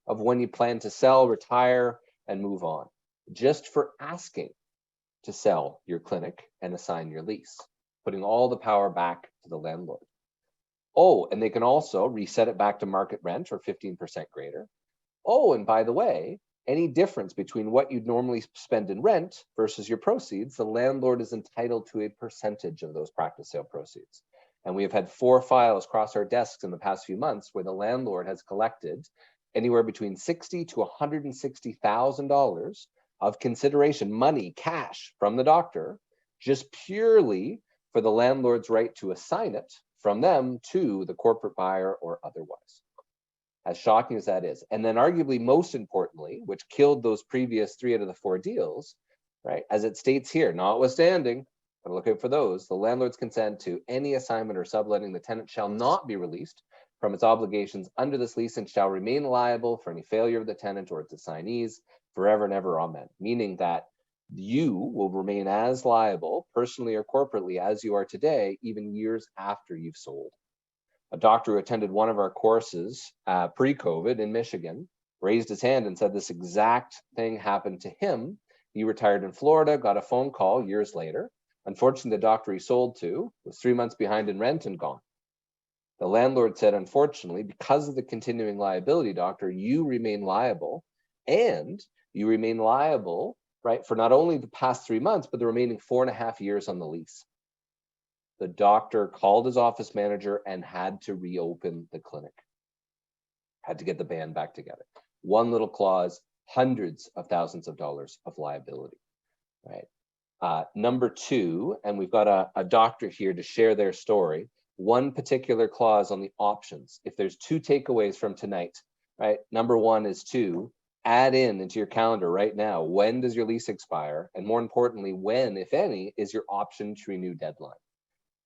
Speaker 1: of when you plan to sell, retire, and move on, just for asking to sell your clinic and assign your lease, putting all the power back to the landlord. Oh, and they can also reset it back to market rent or 15% greater. Oh, and by the way, any difference between what you'd normally spend in rent versus your proceeds, the landlord is entitled to a percentage of those practice sale proceeds. And we have had 4 files cross our desks in the past few months where the landlord has collected anywhere between $60,000 to $160,000 of consideration, money, cash from the doctor, just purely for the landlord's right to assign it from them to the corporate buyer or otherwise. As shocking as that is. And then arguably most importantly, which killed those previous 3 out of the 4 deals, right, as it states here, notwithstanding, I'm looking for those, the landlord's consent to any assignment or subletting, the tenant shall not be released from its obligations under this lease and shall remain liable for any failure of the tenant or its assignees forever and ever, amen. Meaning that you will remain as liable, personally or corporately, as you are today, even years after you've sold. A doctor who attended one of our courses pre-COVID in Michigan raised his hand and said this exact thing happened to him. He retired in Florida, got a phone call years later, Unfortunately, the doctor he sold to was 3 months behind in rent and gone. The landlord said, unfortunately, because of the continuing liability, doctor, you remain liable, and you remain liable, right, for not only the past 3 months, but the remaining 4.5 years on the lease. The doctor called his office manager and had to reopen the clinic, had to get the band back together. One little clause, hundreds of thousands of dollars of liability, right? Number two, and we've got a doctor here to share their story. One particular clause on the options. If there's two takeaways from tonight, right? Number one is to add into your calendar right now, when does your lease expire? And more importantly, when, if any, is your option to renew deadline?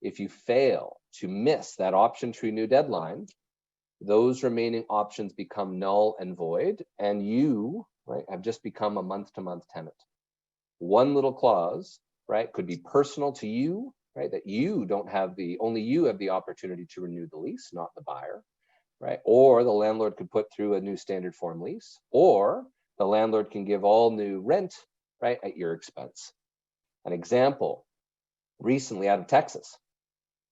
Speaker 1: If you fail to miss that option to renew deadline, those remaining options become null and void, and you, right, have just become a month-to-month tenant. One little clause, right, could be personal to you, right, that you don't have only you have the opportunity to renew the lease, not the buyer, right? Or the landlord could put through a new standard form lease, or the landlord can give all new rent, right, at your expense. An example, recently out of Texas,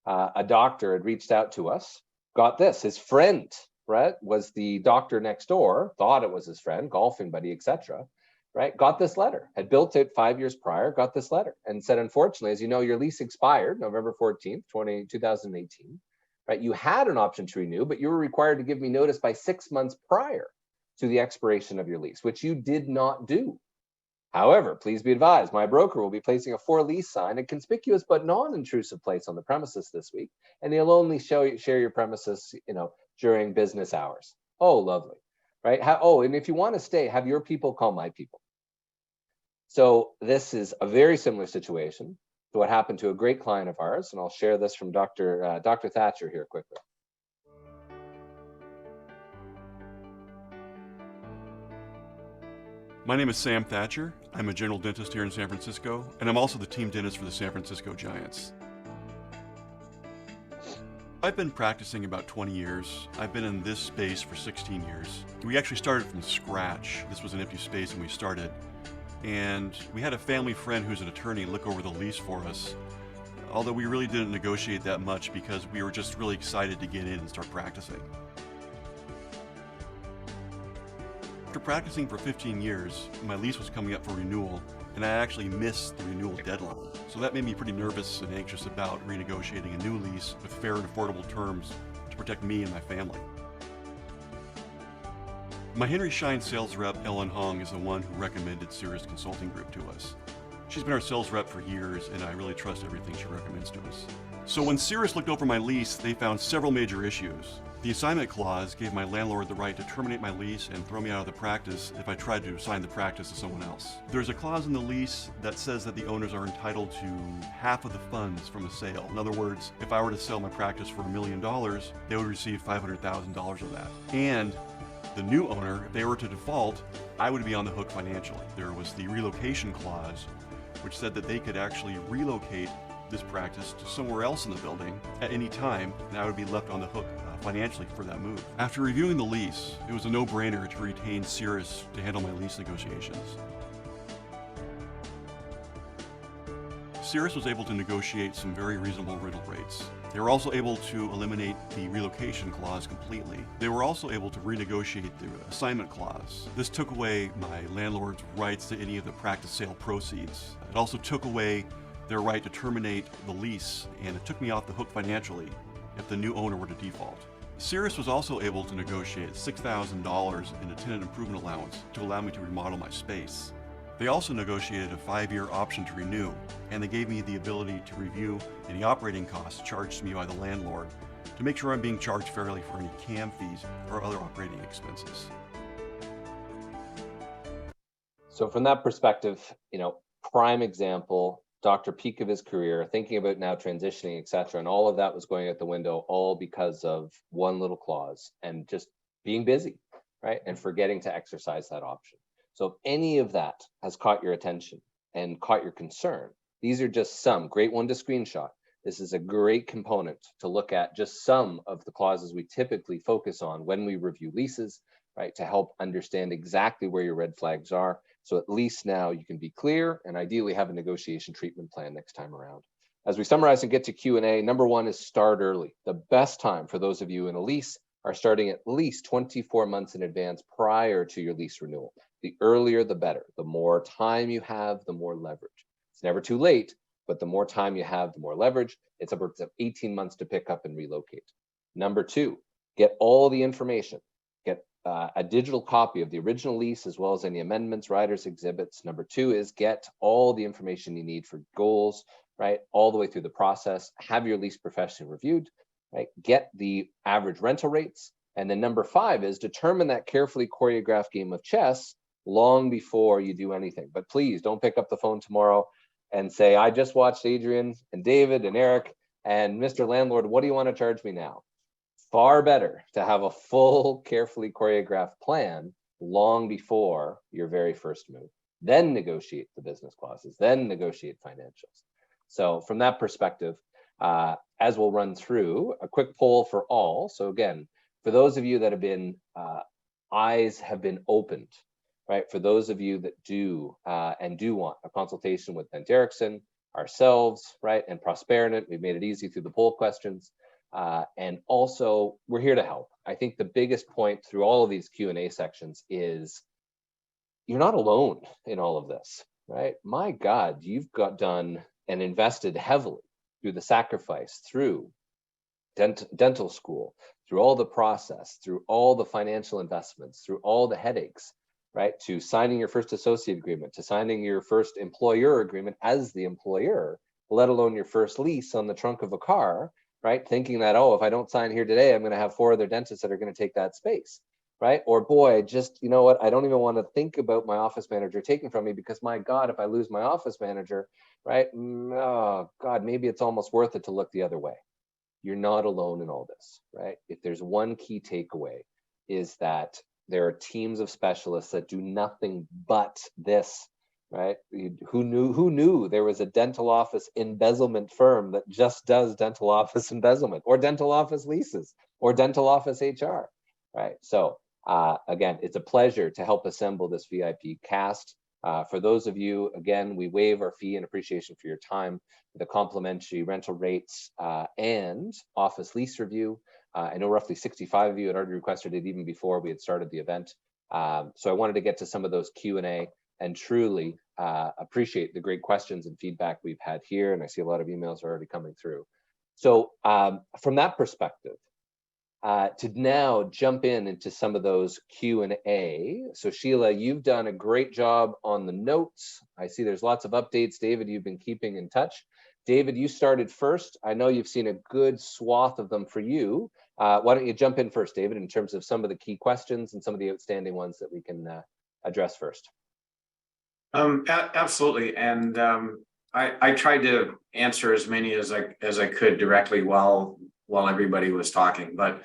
Speaker 1: a doctor had reached out to us, got this, his friend, right, was the doctor next door, thought it was his friend, golfing buddy, etc., right, got this letter, had built it 5 years prior, got this letter, and said, unfortunately, as you know, your lease expired November 14th, 2018, right? You had an option to renew, but you were required to give me notice by 6 months prior to the expiration of your lease, which you did not do. However, please be advised, my broker will be placing a for lease sign, a conspicuous but non-intrusive place on the premises this week, and he'll only share your premises, during business hours. Oh, lovely, right? And if you want to stay, have your people call my people. So this is a very similar situation to what happened to a great client of ours, and I'll share this from Dr. Thatcher here quickly.
Speaker 6: My name is Sam Thatcher. I'm a general dentist here in San Francisco, and I'm also the team dentist for the San Francisco Giants. I've been practicing about 20 years. I've been in this space for 16 years. We actually started from scratch. This was an empty space when we started. And we had a family friend who's an attorney look over the lease for us, although we really didn't negotiate that much because we were just really excited to get in and start practicing. After practicing for 15 years, my lease was coming up for renewal, and I actually missed the renewal deadline. So that made me pretty nervous and anxious about renegotiating a new lease with fair and affordable terms to protect me and my family. My Henry Schein sales rep, Ellen Hong, is the one who recommended Cirrus Consulting Group to us. She's been our sales rep for years, and I really trust everything she recommends to us. So when Cirrus looked over my lease, they found several major issues. The assignment clause gave my landlord the right to terminate my lease and throw me out of the practice if I tried to assign the practice to someone else. There's a clause in the lease that says that the owners are entitled to half of the funds from a sale. In other words, if I were to sell my practice for $1 million, they would receive $500,000 of that. And the new owner, if they were to default, I would be on the hook financially. There was the relocation clause, which said that they could actually relocate this practice to somewhere else in the building at any time, and I would be left on the hook financially for that move. After reviewing the lease, it was a no-brainer to retain Cirrus to handle my lease negotiations. Cirrus was able to negotiate some very reasonable rental rates. They were also able to eliminate the relocation clause completely. They were also able to renegotiate the assignment clause. This took away my landlord's rights to any of the practice sale proceeds. It also took away their right to terminate the lease, and it took me off the hook financially if the new owner were to default. Cirrus was also able to negotiate $6,000 in a tenant improvement allowance to allow me to remodel my space. They also negotiated a 5-year option to renew, and they gave me the ability to review any operating costs charged to me by the landlord to make sure I'm being charged fairly for any CAM fees or other operating expenses.
Speaker 1: So from that perspective, prime example, Dr. peak of his career, thinking about now transitioning, etc. And all of that was going out the window, all because of one little clause and just being busy, right? And forgetting to exercise that option. So if any of that has caught your attention and caught your concern, these are just some, great one to screenshot. This is a great component to look at just some of the clauses we typically focus on when we review leases, right? To help understand exactly where your red flags are, So at least now you can be clear and ideally have a negotiation treatment plan next time around. As we summarize and get to Q&A, number one is start early. The best time for those of you in a lease are starting at least 24 months in advance prior to your lease renewal. The earlier, the better. The more time you have, the more leverage. It's never too late, but the more time you have, the more leverage. It's upwards of 18 months to pick up and relocate. Number two, get all the information. Get a digital copy of the original lease as well as any amendments, riders, exhibits. Number two is get all the information you need for goals, right? All the way through the process. Have your lease professionally reviewed, right? Get the average rental rates. And then number five is determine that carefully choreographed game of chess long before you do anything. But please don't pick up the phone tomorrow and say, I just watched Adrian and David and Eric and Mr. Landlord, what do you want to charge me now? Far better to have a full, carefully choreographed plan long before your very first move. Then negotiate the business clauses, then negotiate financials. So from that perspective, as we'll run through, a quick poll for all. So again, for those of you that have been, eyes have been opened, right? For those of you that do want a consultation with Bent Ericksen, ourselves, right? And Prosperident, we've made it easy through the poll questions. And also we're here to help. I think the biggest point through all of these Q&A sections is you're not alone in all of this, right? My God, you've done and invested heavily through the sacrifice, through dental school, through all the process, through all the financial investments, through all the headaches, right? To signing your first associate agreement, to signing your first employer agreement as the employer, let alone your first lease on the trunk of a car, right? Thinking that, oh, if I don't sign here today, I'm going to have 4 other dentists that are going to take that space, right? Or boy, just, you know what? I don't even want to think about my office manager taking from me because my God, if I lose my office manager, right? Oh God, maybe it's almost worth it to look the other way. You're not alone in all this, right? If there's one key takeaway is that there are teams of specialists that do nothing but this, right? Who knew there was a dental office embezzlement firm that just does dental office embezzlement or dental office leases or dental office HR, right? So again, it's a pleasure to help assemble this VIP cast. For those of you, again, we waive our fee and appreciation for your time, the complimentary rental rates and office lease review. I know roughly 65 of you had already requested it even before we had started the event. So I wanted to get to some of those Q&A and truly appreciate the great questions and feedback we've had here. And I see a lot of emails are already coming through. So from that perspective, to now jump into some of those Q&A. So Sheila, you've done a great job on the notes. I see there's lots of updates. David, you've been keeping in touch. David, you started first. I know you've seen a good swath of them for you. Why don't you jump in first, David, in terms of some of the key questions and some of the outstanding ones that we can address first.
Speaker 2: Absolutely. And I tried to answer as many as I could directly while everybody was talking, but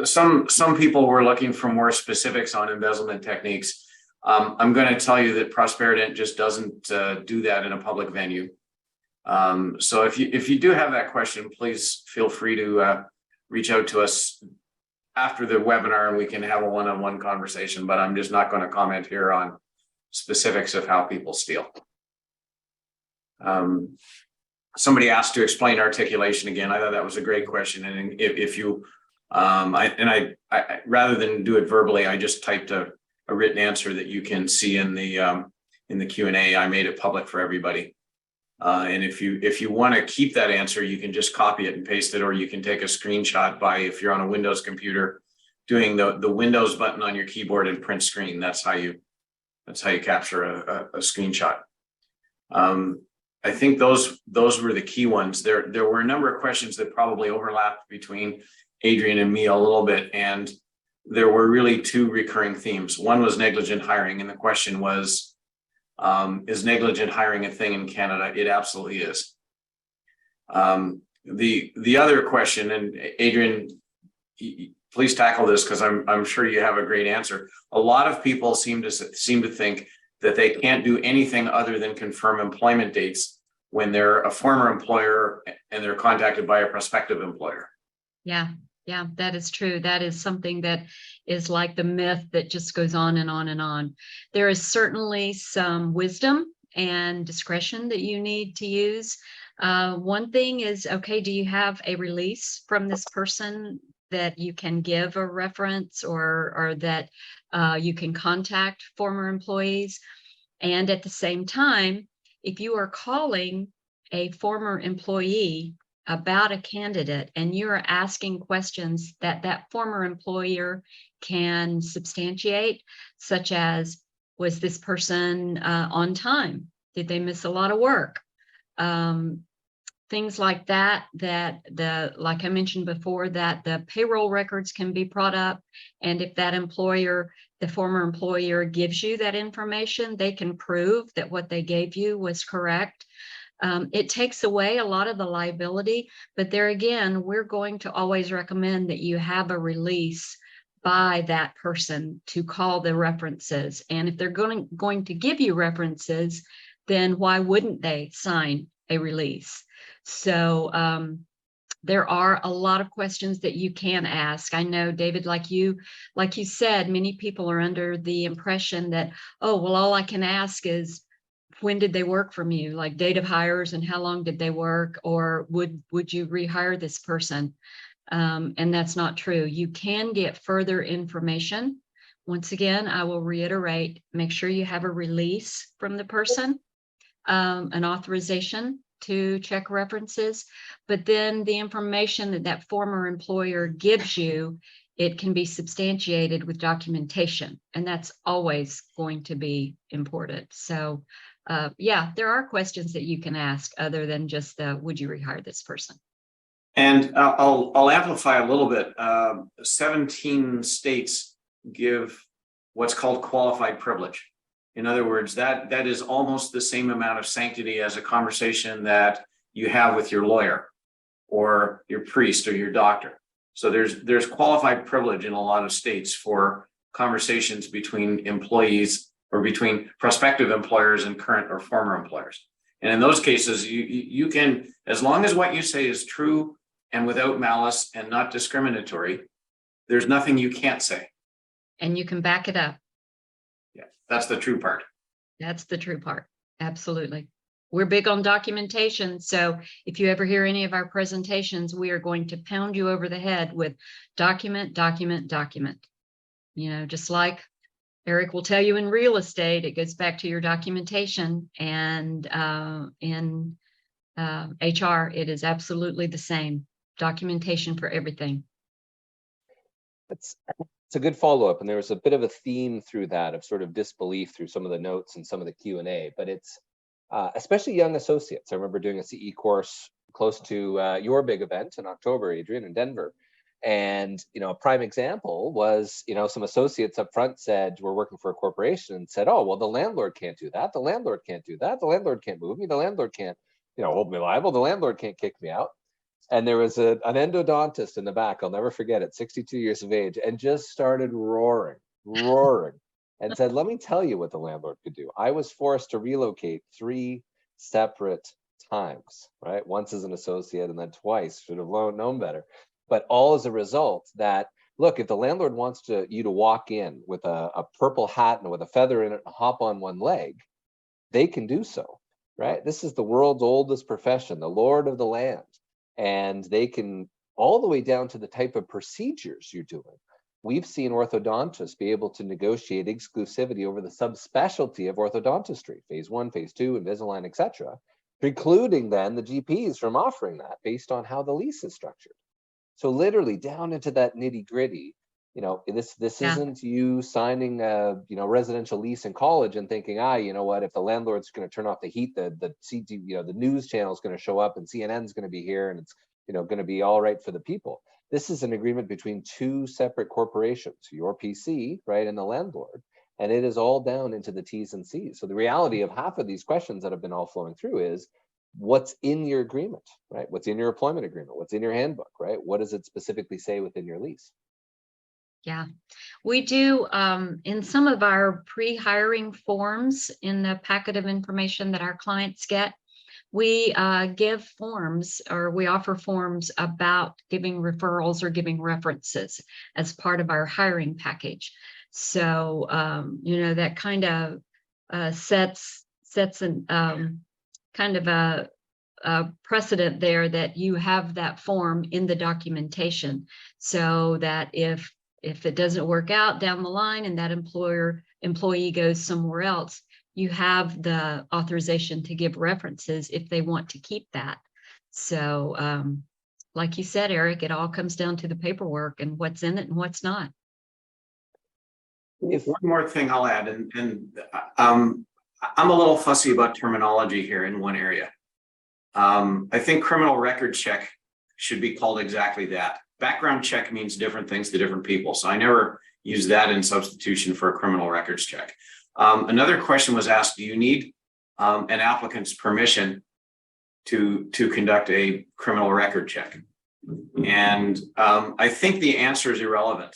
Speaker 2: some people were looking for more specifics on embezzlement techniques. I'm going to tell you that Prosperident just doesn't do that in a public venue. So if you do have that question, please feel free to reach out to us after the webinar and we can have a one-on-one conversation, but I'm just not going to comment here on specifics of how people steal. Somebody asked to explain articulation again. I thought that was a great question. And if you, I rather than do it verbally, I just typed a written answer that you can see in the Q&A. I made it public for everybody. And if you want to keep that answer, you can just copy it and paste it, or you can take a screenshot by, if you're on a Windows computer, doing the Windows button on your keyboard and print screen. That's how you capture a screenshot. I think those were the key ones. There were a number of questions that probably overlapped between Adrian and me a little bit, and there were really 2 recurring themes. One was negligent hiring, and the question was, is negligent hiring a thing in Canada? It absolutely is. The other question, and Adrian, please tackle this because I'm sure you have a great answer. A lot of people seem to think that they can't do anything other than confirm employment dates when they're a former employer and they're contacted by a prospective employer.
Speaker 5: Yeah. Yeah, that is true. That is something that is like the myth that just goes on and on and on. There is certainly some wisdom and discretion that you need to use. One thing is, okay, do you have a release from this person that you can give a reference, or that you can contact former employees? And at the same time, if you are calling a former employee about a candidate and you're asking questions that that former employer can substantiate, such as, was this person on time? Did they miss a lot of work? Things like that, like I mentioned before, that the payroll records can be brought up. And if that employer, the former employer, gives you that information, they can prove that what they gave you was correct. It takes away a lot of the liability, but there again, we're going to always recommend that you have a release by that person to call the references. And if they're going to give you references, then why wouldn't they sign a release? So there are a lot of questions that you can ask. I know, David, like you said, many people are under the impression that, oh, well, all I can ask is, when did they work from you? Like date of hires and how long did they work? Or would you rehire this person? And that's not true. You can get further information. Once again, I will reiterate, make sure you have a release from the person, an authorization to check references, but then the information that that former employer gives you, it can be substantiated with documentation, and that's always going to be important. So yeah, there are questions that you can ask other than just the, would you rehire this person?
Speaker 2: And I'll amplify a little bit. 17 states give what's called qualified privilege. In other words, that is almost the same amount of sanctity as a conversation that you have with your lawyer or your priest or your doctor. So there's qualified privilege in a lot of states for conversations between employees or between prospective employers and current or former employers. And in those cases, you can, as long as what you say is true and without malice and not discriminatory, there's nothing you can't say.
Speaker 5: And you can back it up.
Speaker 2: Yeah, that's the true part.
Speaker 5: That's the true part. Absolutely. We're big on documentation. So if you ever hear any of our presentations, we are going to pound you over the head with document, document, document. You know, just like Eric will tell you in real estate, it goes back to your documentation, and in HR, it is absolutely the same. Documentation for everything.
Speaker 1: It's a good follow-up, and there was a bit of a theme through that of sort of disbelief through some of the notes and some of the Q&A, but it's especially young associates. I remember doing a CE course close to your big event in October, Adrian, in Denver. And, you know, a prime example was, you know, some associates up front said, we're working for a corporation, and said, oh, well, the landlord can't do that. The landlord can't do that. The landlord can't move me. The landlord can't, you know, hold me liable. The landlord can't kick me out. And there was an endodontist in the back, I'll never forget it, 62 years of age, and just started roaring, and said, let me tell you what the landlord could do. I was forced to relocate 3 separate times, right? Once as an associate and then twice, should have known better. But all as a result that, look, if the landlord wants you to walk in with a purple hat and with a feather in it and hop on one leg, they can do so, right? This is the world's oldest profession, the lord of the land. And they can, all the way down to the type of procedures you're doing. We've seen orthodontists be able to negotiate exclusivity over the subspecialty of orthodontistry, phase 1, phase 2, Invisalign, etc., precluding then the GPs from offering that based on how the lease is structured. So literally down into that nitty gritty, you know, this isn't you signing a, you know, residential lease in college and thinking, you know what, if the landlord's going to turn off the heat, the news channel is going to show up and CNN's going to be here and it's, you know, going to be all right for the people. This is an agreement between 2 separate corporations, your PC, right, and the landlord, and it is all down into the T's and C's. So the reality of half of these questions that have been all flowing through is, what's in your agreement, right? What's in your employment agreement? What's in your handbook, right? What does it specifically say within your lease?
Speaker 5: Yeah, we do in some of our pre-hiring forms in the packet of information that our clients get, we give forms, or we offer forms about giving referrals or giving references as part of our hiring package. So, that kind of sets an kind of a precedent there, that you have that form in the documentation, so that if it doesn't work out down the line and that employee goes somewhere else, you have the authorization to give references if they want to keep that. So like you said, Eric, it all comes down to the paperwork and what's in it and what's not.
Speaker 2: One more thing I'll add, and I'm a little fussy about terminology here in one area. I think criminal record check should be called exactly that. Background check means different things to different people, so I never use that in substitution for a criminal records check. Another question was asked, do you need an applicant's permission to conduct a criminal record check? And I think the answer is irrelevant.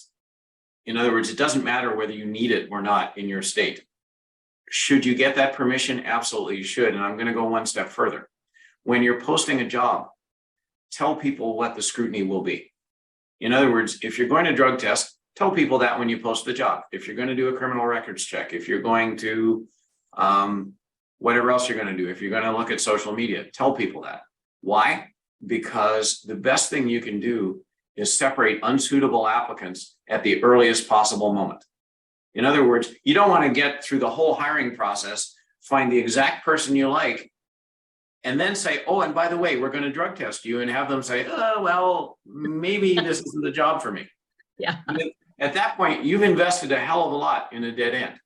Speaker 2: In other words, it doesn't matter whether you need it or not in your state. Should you get that permission? Absolutely you should. And I'm going to go one step further. When you're posting a job, tell people what the scrutiny will be. In other words, if you're going to drug test, tell people that when you post the job. If you're going to do a criminal records check, if you're going to whatever else you're going to do, if you're going to look at social media, tell people that. Why? Because the best thing you can do is separate unsuitable applicants at the earliest possible moment. In other words, you don't want to get through the whole hiring process, find the exact person you like, and then say, oh, and by the way, we're going to drug test you, and have them say, oh, well, maybe this isn't the job for me.
Speaker 5: Yeah.
Speaker 2: At that point, you've invested a hell of a lot in a dead end.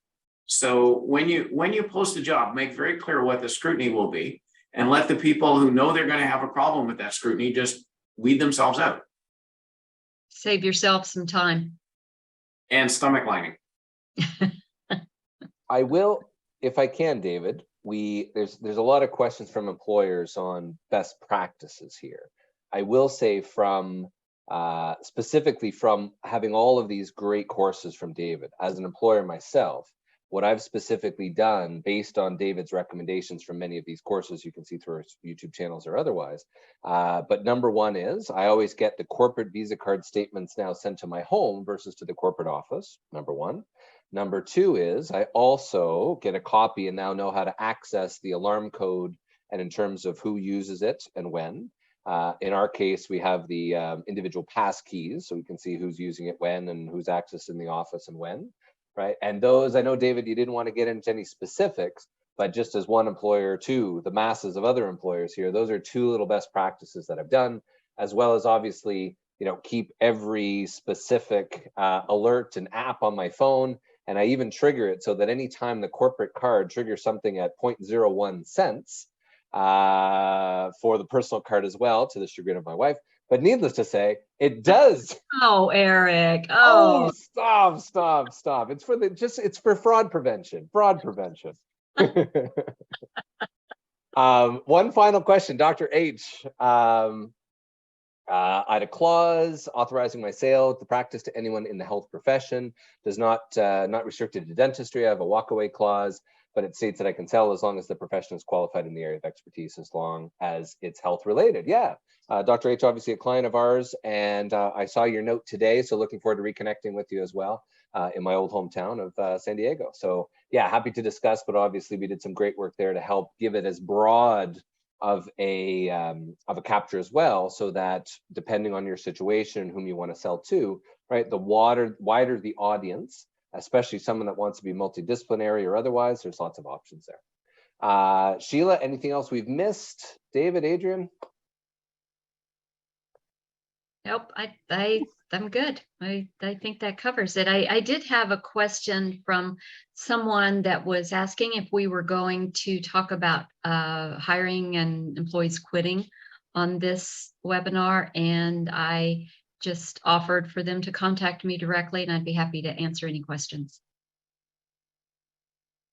Speaker 2: So when you post a job, make very clear what the scrutiny will be, and let the people who know they're going to have a problem with that scrutiny just weed themselves out.
Speaker 5: Save yourself some time.
Speaker 2: And stomach lining.
Speaker 1: I will, if I can, David. There's a lot of questions from employers on best practices here. I will say from specifically from having all of these great courses from David, as an employer myself, what I've specifically done based on David's recommendations from many of these courses, you can see through our YouTube channels or otherwise. But number one is I always get the corporate Visa card statements now sent to my home versus to the corporate office, number one. Number two is I also get a copy and now know how to access the alarm code, and in terms of who uses it and when. In our case, we have the individual pass keys, so we can see who's using it when and who's accessing the office and when, right? And those, I know, David, you didn't want to get into any specifics, but just as one employer to the masses of other employers here, those are two little best practices that I've done, as well as obviously, keep every specific alert and app on my phone. And I even trigger it so that anytime the corporate card triggers something at 0.01 cents for the personal card as well, to the chagrin of my wife. But needless to say, it does.
Speaker 5: Oh, Eric.
Speaker 1: Oh, stop. It's for it's for fraud prevention. Fraud prevention. One final question, Dr. H. I had a clause authorizing my sale to practice to anyone in the health profession. Does not restricted to dentistry. I have a walkaway clause, but it states that I can sell as long as the profession is qualified in the area of expertise, as long as it's health related. Yeah, Dr. H, obviously a client of ours, and I saw your note today, so looking forward to reconnecting with you as well in my old hometown of San Diego. So yeah, happy to discuss, but obviously we did some great work there to help give it as broad of a capture as well, so that depending on your situation, whom you want to sell to, right, the wider the audience, especially someone that wants to be multidisciplinary or otherwise, there's lots of options there. Sheila, anything else we've missed? David, Adrian?
Speaker 5: Nope, I'm good. I think that covers it. I did have a question from someone that was asking if we were going to talk about hiring and employees quitting on this webinar, and I just offered for them to contact me directly, and I'd be happy to answer any questions.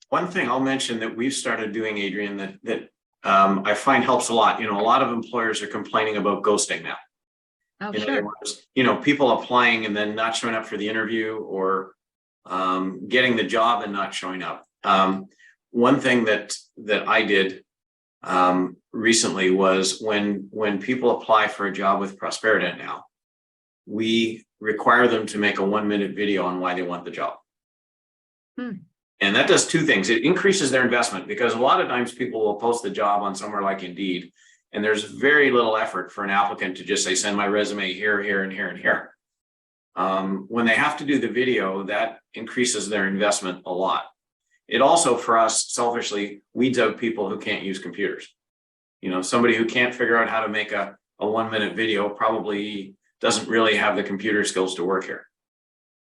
Speaker 2: One thing I'll mention that we've started doing, Adrian, that I find helps a lot. A lot of employers are complaining about ghosting now.
Speaker 5: Oh,
Speaker 2: In
Speaker 5: sure.
Speaker 2: other words, people applying and then not showing up for the interview, or getting the job and not showing up. One thing that I did recently was when people apply for a job with Prosperident now, we require them to make a 1-minute video on why they want the job. And that does two things. It increases their investment, because a lot of times people will post the job on somewhere like Indeed, and there's very little effort for an applicant to just say, send my resume here, here, and here, and here. When they have to do the video, that increases their investment a lot. It also, for us, selfishly, weeds out people who can't use computers. You know, somebody who can't figure out how to make a 1-minute video probably doesn't really have the computer skills to work here.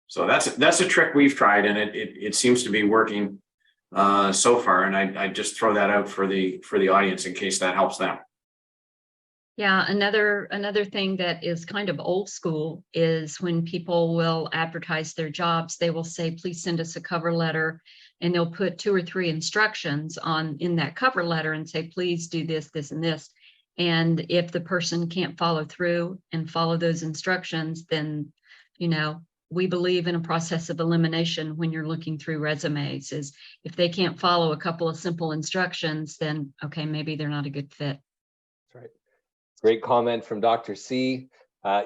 Speaker 2: So that's a trick we've tried, and it seems to be working so far. And I just throw that out for the audience in case that helps them.
Speaker 5: Yeah, another thing that is kind of old school is when people will advertise their jobs, they will say, please send us a cover letter, and they'll put 2 or 3 instructions in that cover letter and say, please do this, this, and this. And if the person can't follow through and follow those instructions, then, you know, we believe in a process of elimination when you're looking through resumes. Is if they can't follow a couple of simple instructions, then okay, maybe they're not a good fit.
Speaker 1: That's right. Great comment from Dr. C.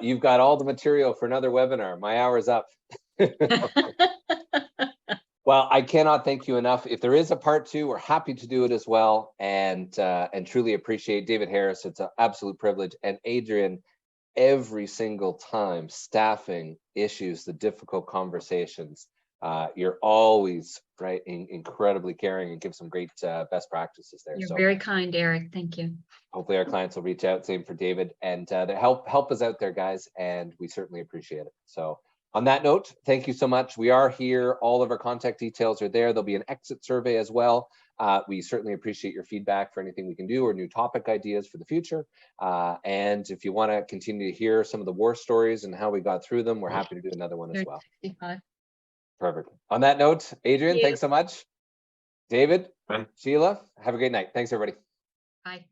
Speaker 1: You've got all the material for another webinar. My hour is up. Well, I cannot thank you enough. If there is a part 2, we're happy to do it as well, and truly appreciate David Harris. It's an absolute privilege. And Adrian, every single time, staffing issues, the difficult conversations, you're always incredibly caring and give some great best practices there.
Speaker 5: You're very kind, Eric. Thank you.
Speaker 1: Hopefully our clients will reach out. Same for David, and to help us out there, guys, and we certainly appreciate it. So on that note, thank you so much. We are here. All of our contact details are there. There'll be an exit survey as well. We certainly appreciate your feedback for anything we can do or new topic ideas for the future. And if you want to continue to hear some of the war stories and how we got through them, we're happy to do another one as well. Perfect. On that note, Adrian, thanks so much. David, Sheila, have a great night. Thanks, everybody.
Speaker 5: Bye.